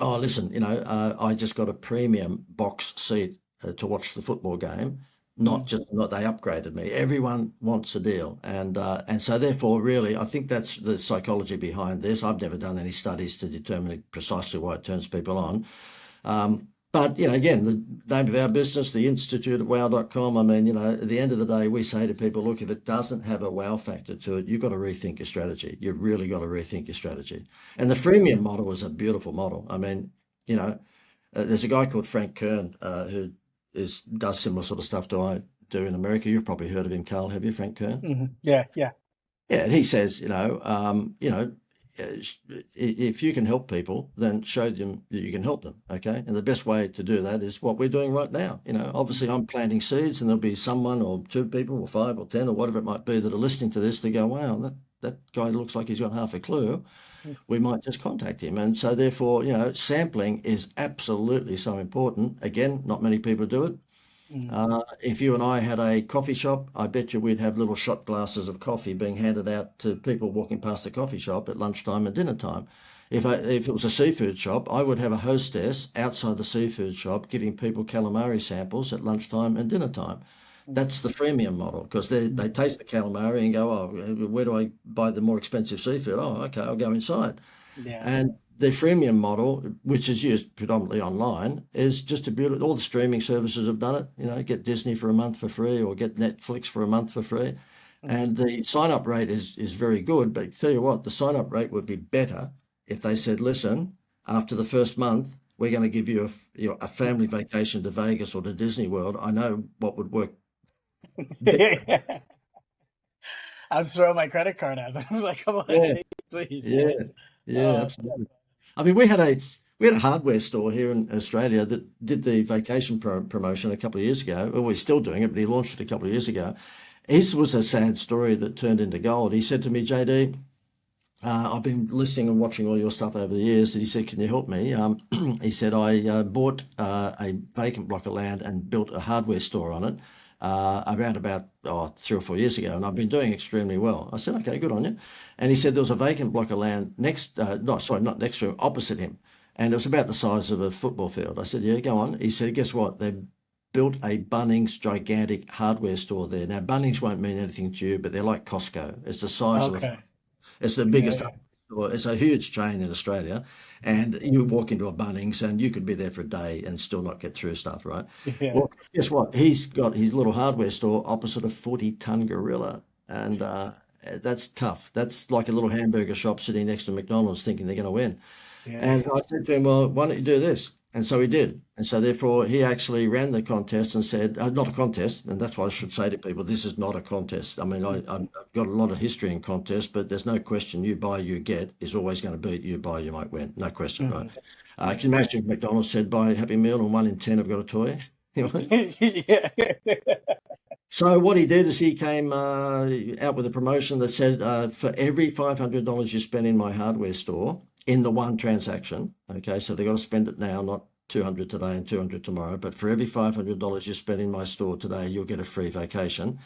"Oh, listen, I just got a premium box seat to watch the football game. mm, Not they upgraded me." Everyone wants a deal, and so therefore, really, I think that's the psychology behind this. I've never done any studies to determine precisely why it turns people on. But again, the name of our business, the Institute at wow.com. I mean, at the end of the day, we say to people, look, if it doesn't have a wow factor to it, you've got to rethink your strategy. You've really got to rethink your strategy. And the freemium model is a beautiful model. I mean, there's a guy called Frank Kern who does similar sort of stuff to I do in America. You've probably heard of him, Carl, have you, Frank Kern? yeah, yeah, Yeah, and he says, if you can help people, then show them that you can help them. Okay, and the best way to do that is what we're doing right now. Obviously, I'm planting seeds, and there'll be someone or two people or 5 or 10 or whatever it might be that are listening to this. They go, "Wow, that guy looks like he's got half a clue. We might just contact him." And so, therefore, sampling is absolutely so important. Again, not many people do it. mm, If you and I had a coffee shop, I bet you we'd have little shot glasses of coffee being handed out to people walking past the coffee shop at lunchtime and dinner time. If it was a seafood shop, I would have a hostess outside the seafood shop giving people calamari samples at lunchtime and dinner time. mm, That's the freemium model, because they taste the calamari and go, "Oh, where do I buy the more expensive seafood? Oh, okay, I'll go inside." yeah, And the freemium model, which is used predominantly online, is just a beautiful. All the streaming services have done it. Get Disney for a month for free, or get Netflix for a month for free. mm, And the sign up rate is very good. But tell you what, the sign up rate would be better if they said, "Listen, after the first month, we're going to give you a family vacation to Vegas or to Disney World." I know what would work better. yeah. I'd throw my credit card at them. I was like, "Come on, Yeah, take it, please." yeah, Yeah. yeah, Oh, absolutely. I mean, we had a hardware store here in Australia that did the vacation promotion a couple of years ago. Well, we're still doing it, but he launched it a couple of years ago. His was a sad story that turned into gold. He said to me, "JD, I've been listening and watching all your stuff over the years." And he said, "Can you help me?" He said, "I bought a vacant block of land and built a hardware store on it around about 3 or 4 years ago, and I've been doing extremely well." I said, "Okay, good on you." And he said there was a vacant block of land next, no, sorry, not next to him, opposite him, and it was about the size of a football field. I said, "Yeah, go on." He said, "Guess what? They built a Bunnings gigantic hardware store there." Now, Bunnings won't mean anything to you, but they're like Costco. It's the size of a okay. it's the Yeah, biggest store. It's a huge chain in Australia, and you walk into a Bunnings and you could be there for a day and still not get through stuff, right? yeah, Well, guess what? He's got his little hardware store opposite a 40-ton gorilla, and that's tough. That's like a little hamburger shop sitting next to McDonald's thinking they're going to win. yeah. And I said to him, "Well, why don't you do this?" And so he did. And so therefore he actually ran the contest and said, not a contest, and that's why I should say to people, this is not a contest. I mean, I've got a lot of history in contests, but there's no question you buy, you get is always going to beat you buy, you might win. No question, right? Mhm. Yeah. Can you imagine if McDonald's said buy a Happy Meal and 1 in 10 have got a toy? You know? Yeah. So what he did is he came out with a promotion that said for every $500 you spend in my hardware store in the one transaction, okay, so they've got to spend it now, not 200 today and 200 tomorrow, but for every $500 you spend in my store today, you'll get a free vacation.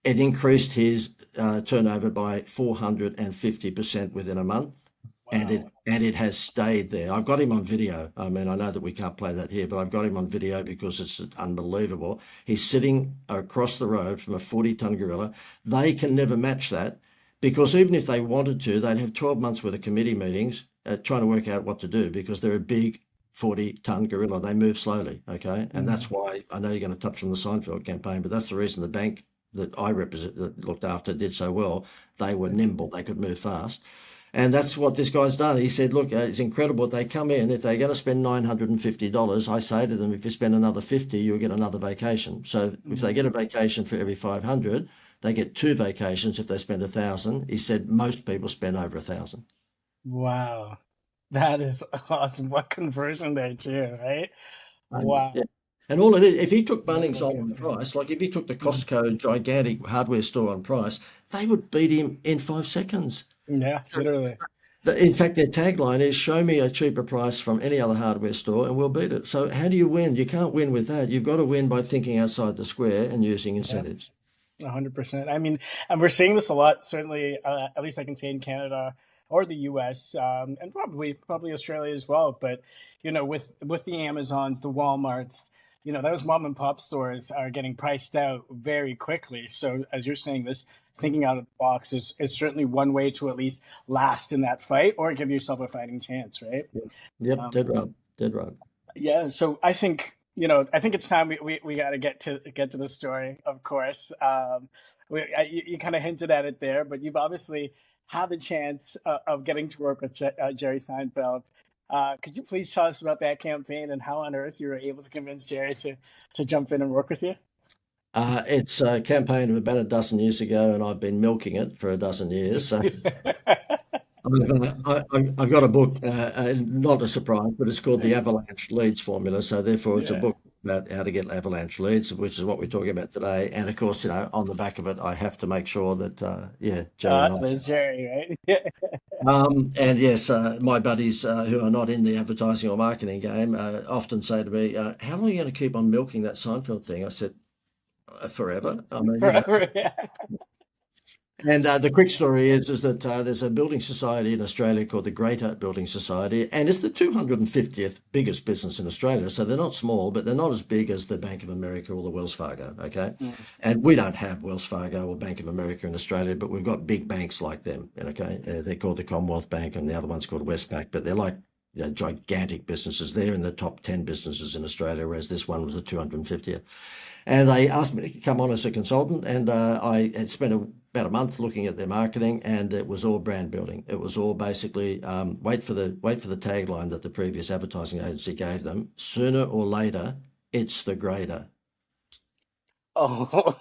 It increased his turnover by 450% within a month, and Wow. it has stayed there. I've got him on video. I mean, I know that we can't play that here, but I've got him on video because it's unbelievable. He's sitting across the road from a 40-ton gorilla. They can never match that because even if they wanted to, they'd have 12 months worth of committee meetings trying to work out what to do because they're a big 40-ton gorilla. They move slowly, okay? And that's why I know you're going to touch on the Seinfeld campaign, but that's the reason the bank that I represent, that looked after, did so well. They were nimble, they could move fast. And that's what this guy's done. He said, look, it's incredible. They come in, if they're going to spend $950, I say to them, if you spend another 50, you'll get another vacation. So if they get a vacation for every 500, they get two vacations if they spend 1,000. He said most people spend over 1,000. Wow. That is awesome. What conversion there too, right? Yeah. Wow. And all it is, if he took Bunnings Incredible on campaign. price, like if he took the Mhm. Costco gigantic hardware store on price, they would beat him in 5 seconds. Yeah, literally. In fact, their tagline is show me a cheaper price from any other hardware store and we'll beat it. So how do you win? You can't win with that. You've got to win by thinking outside the square and using Yeah, incentives. 100%. I mean, and we're seeing this a lot, certainly, at least I can say in Canada or the US, and probably Australia as well. But, with the Amazons, the Walmarts, those mom and pop stores are getting priced out very quickly. So as you're saying, this thinking out of the box is certainly one way to at least last in that fight or give yourself a fighting chance, right? Yep, yep, Um, dead right, dead right. yeah, so I think it's time we got to get to the story, of course. You kind of hinted at it there, but you've obviously had the chance of getting to work with Jerry Seinfeld. Could you please tell us about that campaign and how on earth you were able to convince Jerry to jump in and work with you? It's a campaign of about a dozen years ago, and I've been milking it for a dozen years. So I've got a book, not a surprise, but it's called the Avalanche Leads Formula. So therefore, it's a Yeah. book about how to get avalanche leads, which is what we're talking about today. And of course, on the back of it, I have to make sure that, yeah, Jerry and I. There's Jerry, right? And yes, my buddies who are not in the advertising or marketing game often say to me, "How long are you going to keep on milking that Seinfeld thing?" I said, "Forever." I mean, Forever, yeah. and the quick story is that there's a building society in Australia called the Greater Building Society, and it's the 250th biggest business in Australia. So they're not small, but they're not as big as the Bank of America or the Wells Fargo. Okay, Mm. and we don't have Wells Fargo or Bank of America in Australia, but we've got big banks like them. Okay, they're called the Commonwealth Bank, and the other one's called Westpac, but they're like gigantic businesses. They're in the top 10 businesses in Australia, whereas this one was the 250th. And they asked me to come on as a consultant, and I had spent about a month looking at their marketing, and it was all brand building. It was all basically wait for the tagline that the previous advertising agency gave them. Sooner or later, it's the grader. Oh,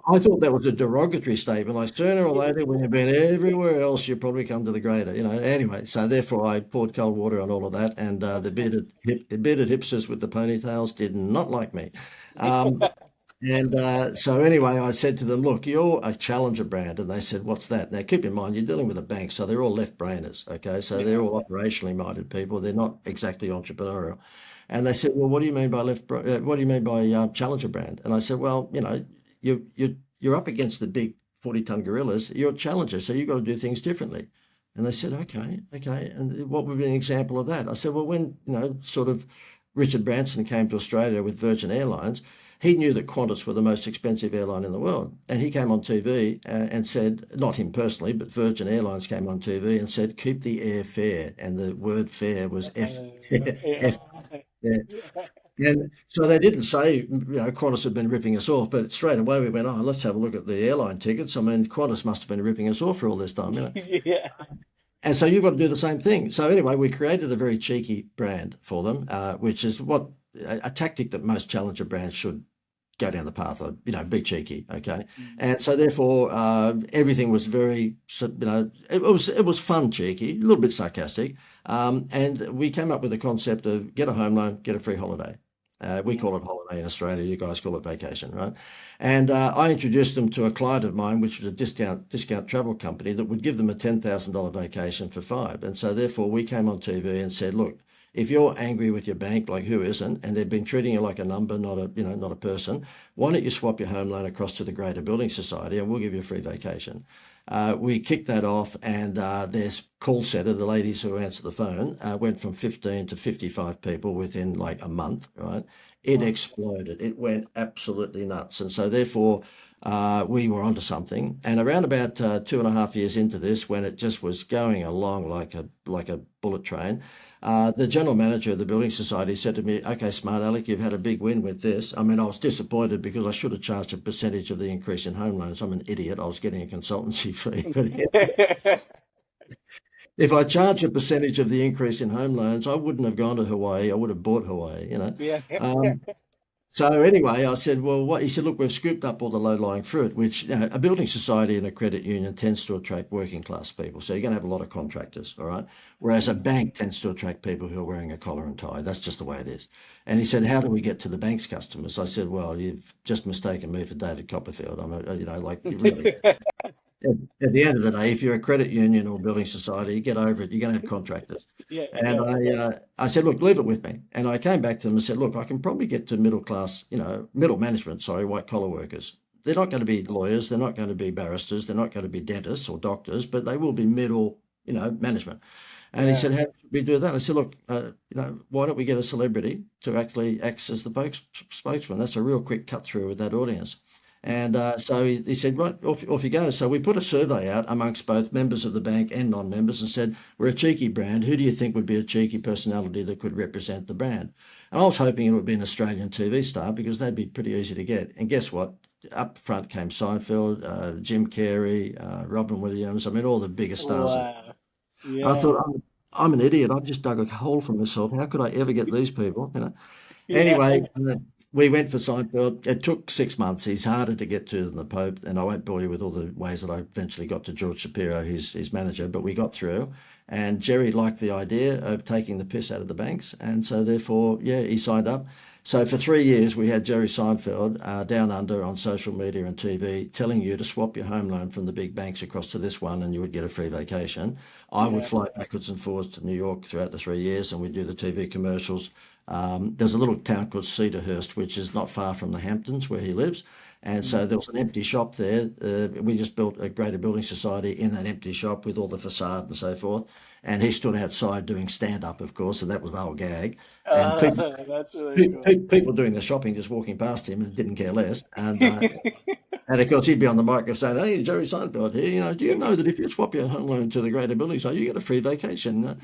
I thought that was a derogatory statement. Like sooner or later, when you've been everywhere else, you probably come to the grader. Anyway, so therefore, I poured cold water on all of that, and the bearded hipsters with the ponytails did not like me. Um, And so anyway, I said to them, look, you're a challenger brand. And they said, what's that? Now, keep in mind, you're dealing with a bank, so they're all left-brainers, okay? So they're yeah. all operationally minded people. They're not exactly entrepreneurial. And they said, well, what do you mean by what do you mean by challenger brand? And I said, well, you're up against the big 40-ton gorillas. You're a challenger, so you've got to do things differently. And they said, okay, okay. And what would be an example of that? I said, well, when, sort of Richard Branson came to Australia with Virgin Airlines, he knew that Qantas were the most expensive airline in the world. And he came on TV and said, not him personally, but Virgin Airlines came on TV and said, keep the air fair. And the word fair was F. Yeah. F yeah. And so they didn't say, Qantas had been ripping us off, but straight away we went, oh, let's have a look at the airline tickets. I mean, Qantas must have been ripping us off for all this time. Yeah. And so you've got to do the same thing. So anyway, we created a very cheeky brand for them, which is a tactic that most challenger brands should go down the path of, be cheeky, okay? And so therefore, everything was very, it was fun, cheeky, a little bit sarcastic, and we came up with a concept of get a home loan, get a free holiday. We call it holiday in Australia. You guys call it vacation, right? And I introduced them to a client of mine, which was a discount travel company that would give them a $10,000 vacation for five. And so therefore we came on TV and said, look, if you're angry with your bank, like who isn't, and they've been treating you like a number, not a person, why don't you swap your home loan across to the Greater Building Society and we'll give you a free vacation. We kicked that off, and their call center, the ladies who answer the phone, went from 15 to 55 people within like a month, right? It Wow. exploded. It went absolutely nuts. And so therefore, we were onto something. And around about 2.5 years into this, when it just was going along like a bullet train, the general manager of the Building Society said to me, okay, smart Alec, you've had a big win with this. I mean, I was disappointed because I should have charged a percentage of the increase in home loans. I'm an idiot. I was getting a consultancy fee. But if I charged a percentage of the increase in home loans, I wouldn't have gone to Hawaii. I would have bought Hawaii. Yeah. Um, so anyway, I said, well, what? He said, look, we've scooped up all the low-lying fruit, which a building society and a credit union tends to attract working class people. So you're going to have a lot of contractors, all right? Whereas a bank tends to attract people who are wearing a collar and tie. That's just the way it is. And he said, how do we get to the bank's customers? I said, well, you've just mistaken me for David Copperfield. Like really. At the end of the day, if you're a credit union or building society, get over it. You're going to have contractors. Yeah. And Yeah. I said, look, leave it with me. And I came back to them and said, look, I can probably get to middle class, middle management, sorry, white collar workers. They're not going to be lawyers. They're not going to be barristers. They're not going to be dentists or doctors, but they will be middle, management. And he Yeah. said, how should we do that? I said, look, why don't we get a celebrity to actually act as the spokesman? That's a real quick cut through with that audience. And so he said, right, off you go. So we put a survey out amongst both members of the bank and non-members and said, we're a cheeky brand. Who do you think would be a cheeky personality that could represent the brand? And I was hoping it would be an Australian TV star because they'd be pretty easy to get. And guess what? Up front came Seinfeld, Jim Carrey, Robin Williams. I mean, all the biggest stars. Wow. I Yeah. thought, I'm an idiot. I've just dug a hole for myself. How could I ever get these people? Yeah. Anyway, we went for Seinfeld. It took 6 months. He's harder to get to than the Pope, and I won't bore you with all the ways that I eventually got to George Shapiro, his manager, but we got through. And Jerry liked the idea of taking the piss out of the banks, and so therefore, yeah, he signed up. So for 3 years, we had Jerry Seinfeld down under on social media and TV telling you to swap your home loan from the big banks across to this one, and you would get a free vacation. I would Yeah. fly backwards and forwards to New York throughout the 3 years, and we'd do the TV commercials. There's a little town called Cedarhurst, which is not far from the Hamptons where he lives. And so there was an empty shop there. We just built a greater building society in that empty shop with all the facade and so forth. And he stood outside doing stand up, of course, and that was the whole gag. And people, That's really cool. people doing their shopping just walking past him and didn't care less. And of course, he'd be on the mic saying, hey, Jerry Seinfeld here, do you know that if you swap your home loan to the greater building society, you get a free vacation?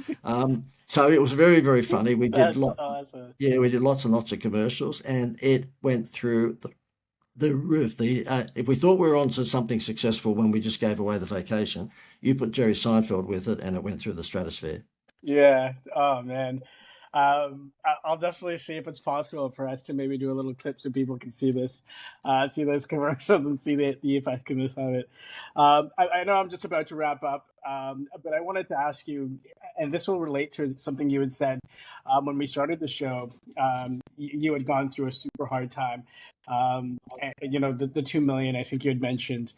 So it was very, very funny. That's awesome. We did lots and lots of commercials, and it went through the roof. If we thought we were onto something successful when we just gave away the vacation, you put Jerry Seinfeld with it, and it went through the stratosphere. Yeah. Oh man. I'll definitely see if it's possible for us to maybe do a little clip so people can see this, see those commercials and see the effectiveness of it. I know I'm just about to wrap up, but I wanted to ask you, and this will relate to something you had said when we started the show. You had gone through a super hard time. The 2 million I think you had mentioned.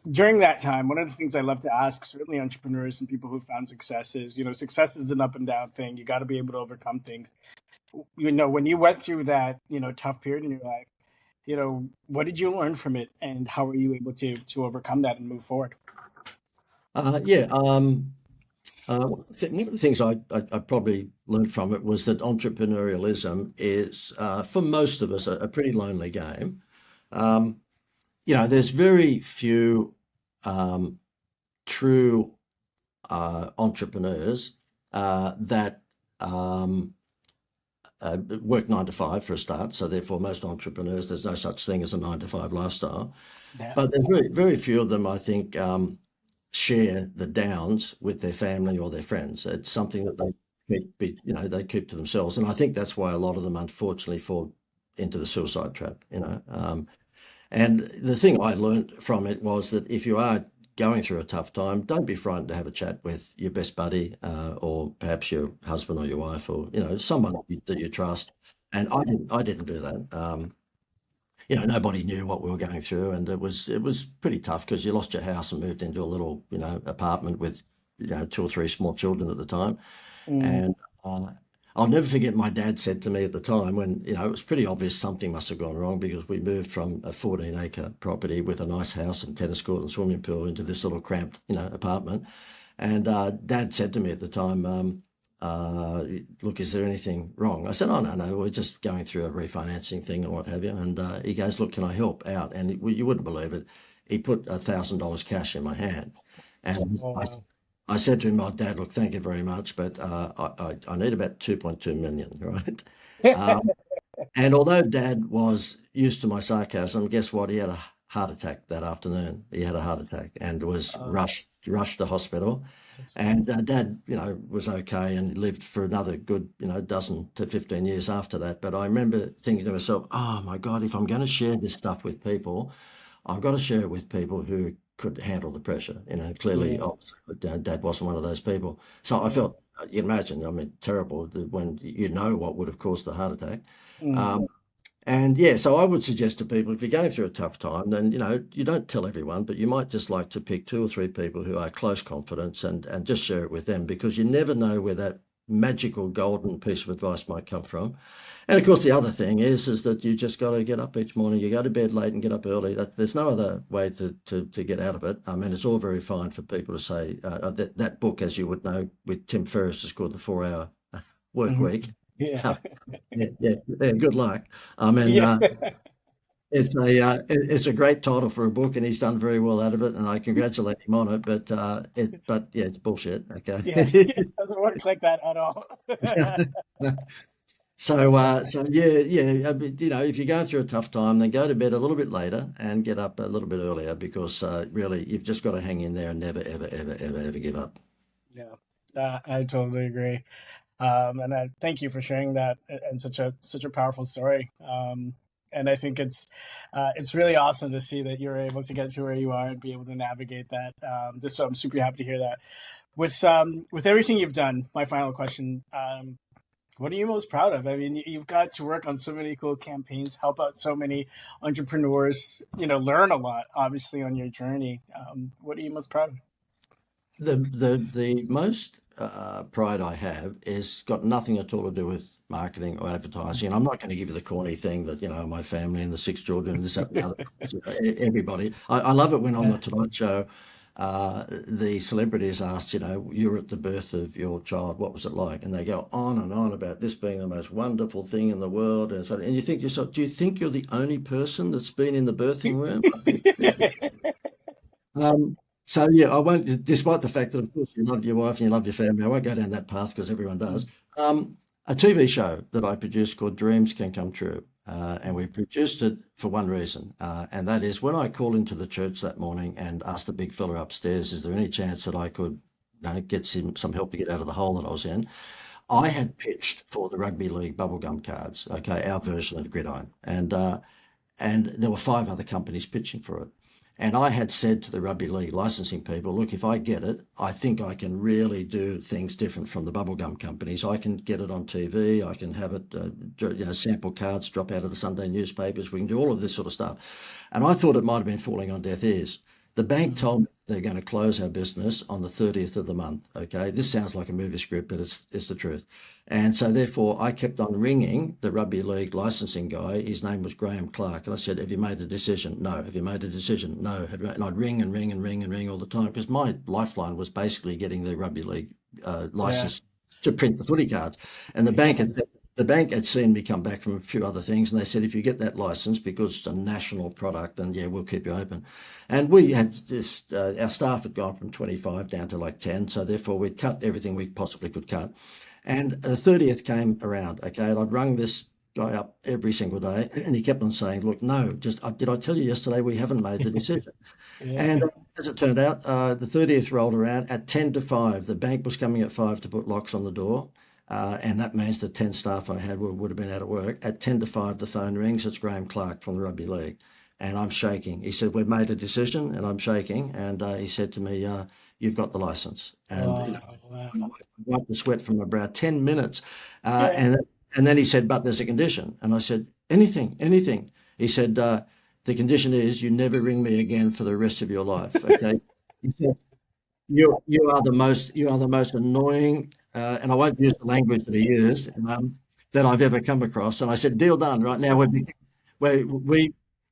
During that time, one of the things I love to ask, certainly entrepreneurs and people who found success is, success is an up and down thing. You got to be able to overcome things. When you went through that, tough period in your life, what did you learn from it and how were you able to overcome that and move forward? Yeah. One of the things I probably learned from it was that entrepreneurialism is, for most of us, a pretty lonely game. There's very few true entrepreneurs that work 9 to 5 for a start. So therefore, most entrepreneurs, there's no such thing as a 9 to 5 lifestyle. Yeah. But there's very, very few of them, I think, share the downs with their family or their friends. It's something that they keep to themselves, and I think that's why a lot of them, unfortunately, fall into the suicide trap. And the thing I learned from it was that if you are going through a tough time, don't be frightened to have a chat with your best buddy or perhaps your husband or your wife or, someone that you trust. And I didn't do that. Nobody knew what we were going through, and it was pretty tough because you lost your house and moved into a little, apartment with, two or three small children at the time. Mm. And I'll never forget my dad said to me at the time when, it was pretty obvious something must have gone wrong because we moved from a 14-acre property with a nice house and tennis court and swimming pool into this little cramped, apartment. And Dad said to me at the time, look, is there anything wrong? I said, oh, no, no, we're just going through a refinancing thing and what have you. And he goes, look, can I help out? And you wouldn't believe it. He put $1,000 cash in my hand. And Oh, I, wow. I said to him, oh, Dad, look, thank you very much, but I need about 2.2 million, right? Um, and although Dad was used to my sarcasm, guess what? He had a heart attack that afternoon. He had a heart attack and was Uh, rushed to hospital. And Dad, was okay and lived for another good, dozen to 15 years after that. But I remember thinking to myself, oh my God, if I'm going to share this stuff with people, I've got to share it with people who could handle the pressure. Clearly, yeah, obviously, Dad wasn't one of those people. So I yeah. felt, you can imagine, I mean, terrible when what would have caused the heart attack. Mm. Um, and yeah, so I would suggest to people if you're going through a tough time, then you don't tell everyone, but you might just like to pick two or three people who are close confidence and just share it with them because you never know where that magical golden piece of advice might come from. And of course, the other thing is that you just got to get up each morning. You go to bed late and get up early. There's no other way to get out of it. I mean, it's all very fine for people to say that book, as you would know, with Tim Ferriss is called The 4 Hour Work Mhm. Week. Yeah. Yeah, yeah, yeah, good luck. I mean, Yeah. it's a great title for a book, and he's done very well out of it, and I congratulate him on it. But yeah, it's bullshit. Yeah. Okay. It doesn't work like that at all. So yeah, yeah. If you're going through a tough time, then go to bed a little bit later and get up a little bit earlier because really, you've just got to hang in there and never, ever, ever, ever, ever give up. Yeah. I totally agree. And I thank you for sharing that and such a powerful story. And I think it's really awesome to see that you're able to get to where you are and be able to navigate that. Just so I'm super happy to hear that. With everything you've done, my final question: what are you most proud of? I mean, you've got to work on so many cool campaigns, help out so many entrepreneurs. Learn a lot, obviously, on your journey. What are you most proud of? The most pride I have is got nothing at all to do with marketing or advertising. And I'm not going to give you the corny thing that my family and the six children and this that, and the other. Everybody, I love it when on the Yeah. Tonight Show, the celebrities asked, you're at the birth of your child, what was it like? And they go on and on about this being the most wonderful thing in the world, and you think to yourself, do you think you're the only person that's been in the birthing room? Um, so yeah, I won't, despite the fact that of course you love your wife and you love your family, I won't go down that path because everyone does. A TV show that I produced called Dreams Can Come True. And we produced it for one reason, and that is when I called into the church that morning and asked the big fella upstairs, is there any chance that I could get some help to get out of the hole that I was in? I had pitched for the rugby league bubblegum cards, okay, our version of Gridiron, and there were five other companies pitching for it. And I had said to the rugby league licensing people, look, if I get it, I think I can really do things different from the bubblegum companies. I can get it on TV. I can have it, sample cards drop out of the Sunday newspapers. We can do all of this sort of stuff. And I thought it might have been falling on deaf ears. The bank told me they're going to close our business on the 30th of the month. Okay. This sounds like a movie script, but it's the truth. And so therefore I kept on ringing the rugby league licensing guy. His name was Graham Clark. And I said, have you made a decision? No. Have you made a decision? No. And I'd ring and ring and ring and ring all the time because my lifeline was basically getting the rugby league Yeah. license to print the footy cards. And the bank had seen me come back from a few other things, and they said, if you get that license, because it's a national product, then yeah, we'll keep you open. And we had just, our staff had gone from 25 down to like 10, so therefore we'd cut everything we possibly could cut. And the 30th came around, okay, and I'd rung this guy up every single day, and he kept on saying, look, no, did I tell you yesterday we haven't made the decision? Yeah. And as it turned out, the 30th rolled around at 10 to 5. The bank was coming at 5 to put locks on the door. And that means the 10 staff I had would have been out of work. At 10 to 5, the phone rings. It's Graham Clark from the Rugby League. And I'm shaking. He said, we've made a decision, and I'm shaking. And he said to me, you've got the license. And Wow. Wow. I wiped the sweat from my brow. 10 minutes. Yeah. And And then he said, but there's a condition. And I said, anything, anything. He said, the condition is you never ring me again for the rest of your life. Okay. He said, you are the most annoying, and I won't use the language that he used, that I've ever come across. And I said, deal done. Right now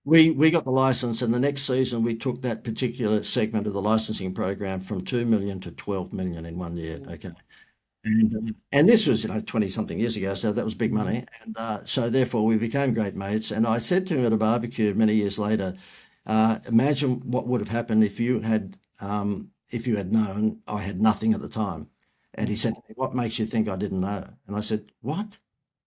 we got the license, and the next season we took that particular segment of the licensing program from 2 million to 12 million in 1 year. Okay. And this was, 20 something years ago, so that was big Mhm. money. And so therefore we became great mates. And I said to him at a barbecue many years later, imagine what would have happened if you had known I had nothing at the time. And he said, what makes you think I didn't know? And I said, what?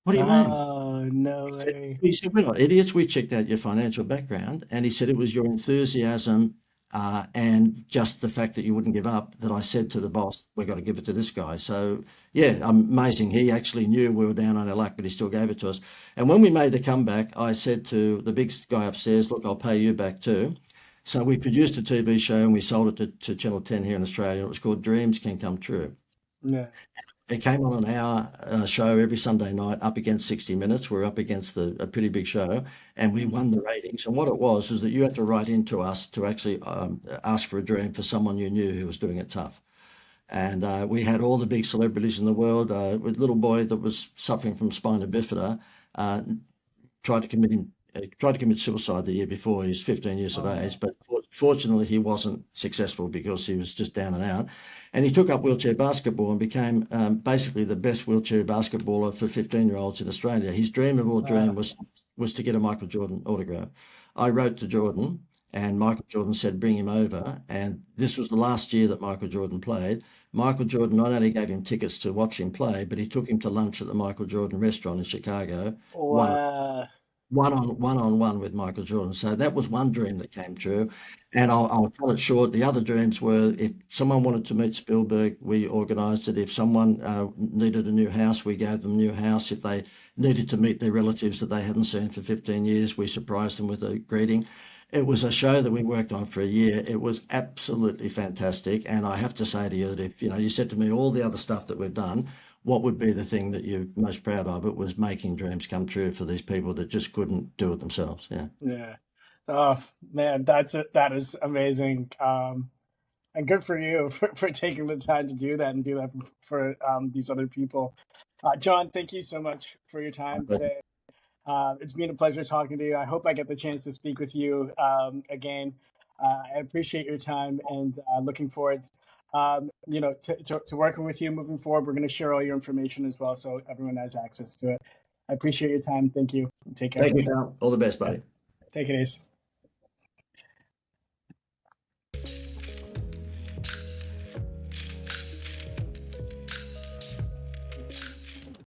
What do you mean? Oh, no way. He said, we're not idiots. We checked out your financial background. And he said, it was your enthusiasm and just the fact that you wouldn't give up that I said to the boss, we've got to give it to this guy. So, yeah, amazing. He actually knew we were down on our luck, but he still gave it to us. And when we made the comeback, I said to the big guy upstairs, look, I'll pay you back too. So we produced a TV show and we sold it to Channel 10 here in Australia. It was called Dreams Can Come True. Yeah. It came on an hour show every Sunday night up against 60 Minutes. We're up against a pretty big show, and we won the ratings. And what it was is that you had to write into us to actually ask for a dream for someone you knew who was doing it tough. And we had all the big celebrities in the world. With little boy that was suffering from spina bifida, uh, tried to commit suicide the year before. He was 15 years of Oh, age, but fortunately he wasn't successful because he was just down and out. And he took up wheelchair basketball and became basically the best wheelchair basketballer for 15-year-olds in Australia. His dream of all dream wow. was to get a Michael Jordan autograph. I wrote to Jordan, and Michael Jordan said, bring him over. And this was the last year that Michael Jordan played. Michael Jordan not only gave him tickets to watch him play, but he took him to lunch at the Michael Jordan restaurant in Chicago, one Wow. one with Michael Jordan. So that was one dream that came true. And I'll cut it short. The other dreams were if someone wanted to meet Spielberg, we organised it. If someone needed a new house, we gave them a new house. If they needed to meet their relatives that they hadn't seen for 15 years, we surprised them with a greeting. It was a show that we worked on for a year. It was absolutely fantastic. And I have to say to you that if you said to me all the other stuff that we've done, what would be the thing that you're most proud of? It was making dreams come true for these people that just couldn't do it themselves. Yeah. Yeah. Oh, man, that's it. That is amazing. And good for you for taking the time to do that and do that for these other people. John, thank you so much for your time But today. It's been a pleasure talking to you. I hope I get the chance to speak with you again. I appreciate your time and looking forward, to working with you moving forward. We're going to share all your information as well, so everyone has access to it. I appreciate your time. Thank you. Take care. thank you, pal. All the best, Yeah. buddy. Take it easy.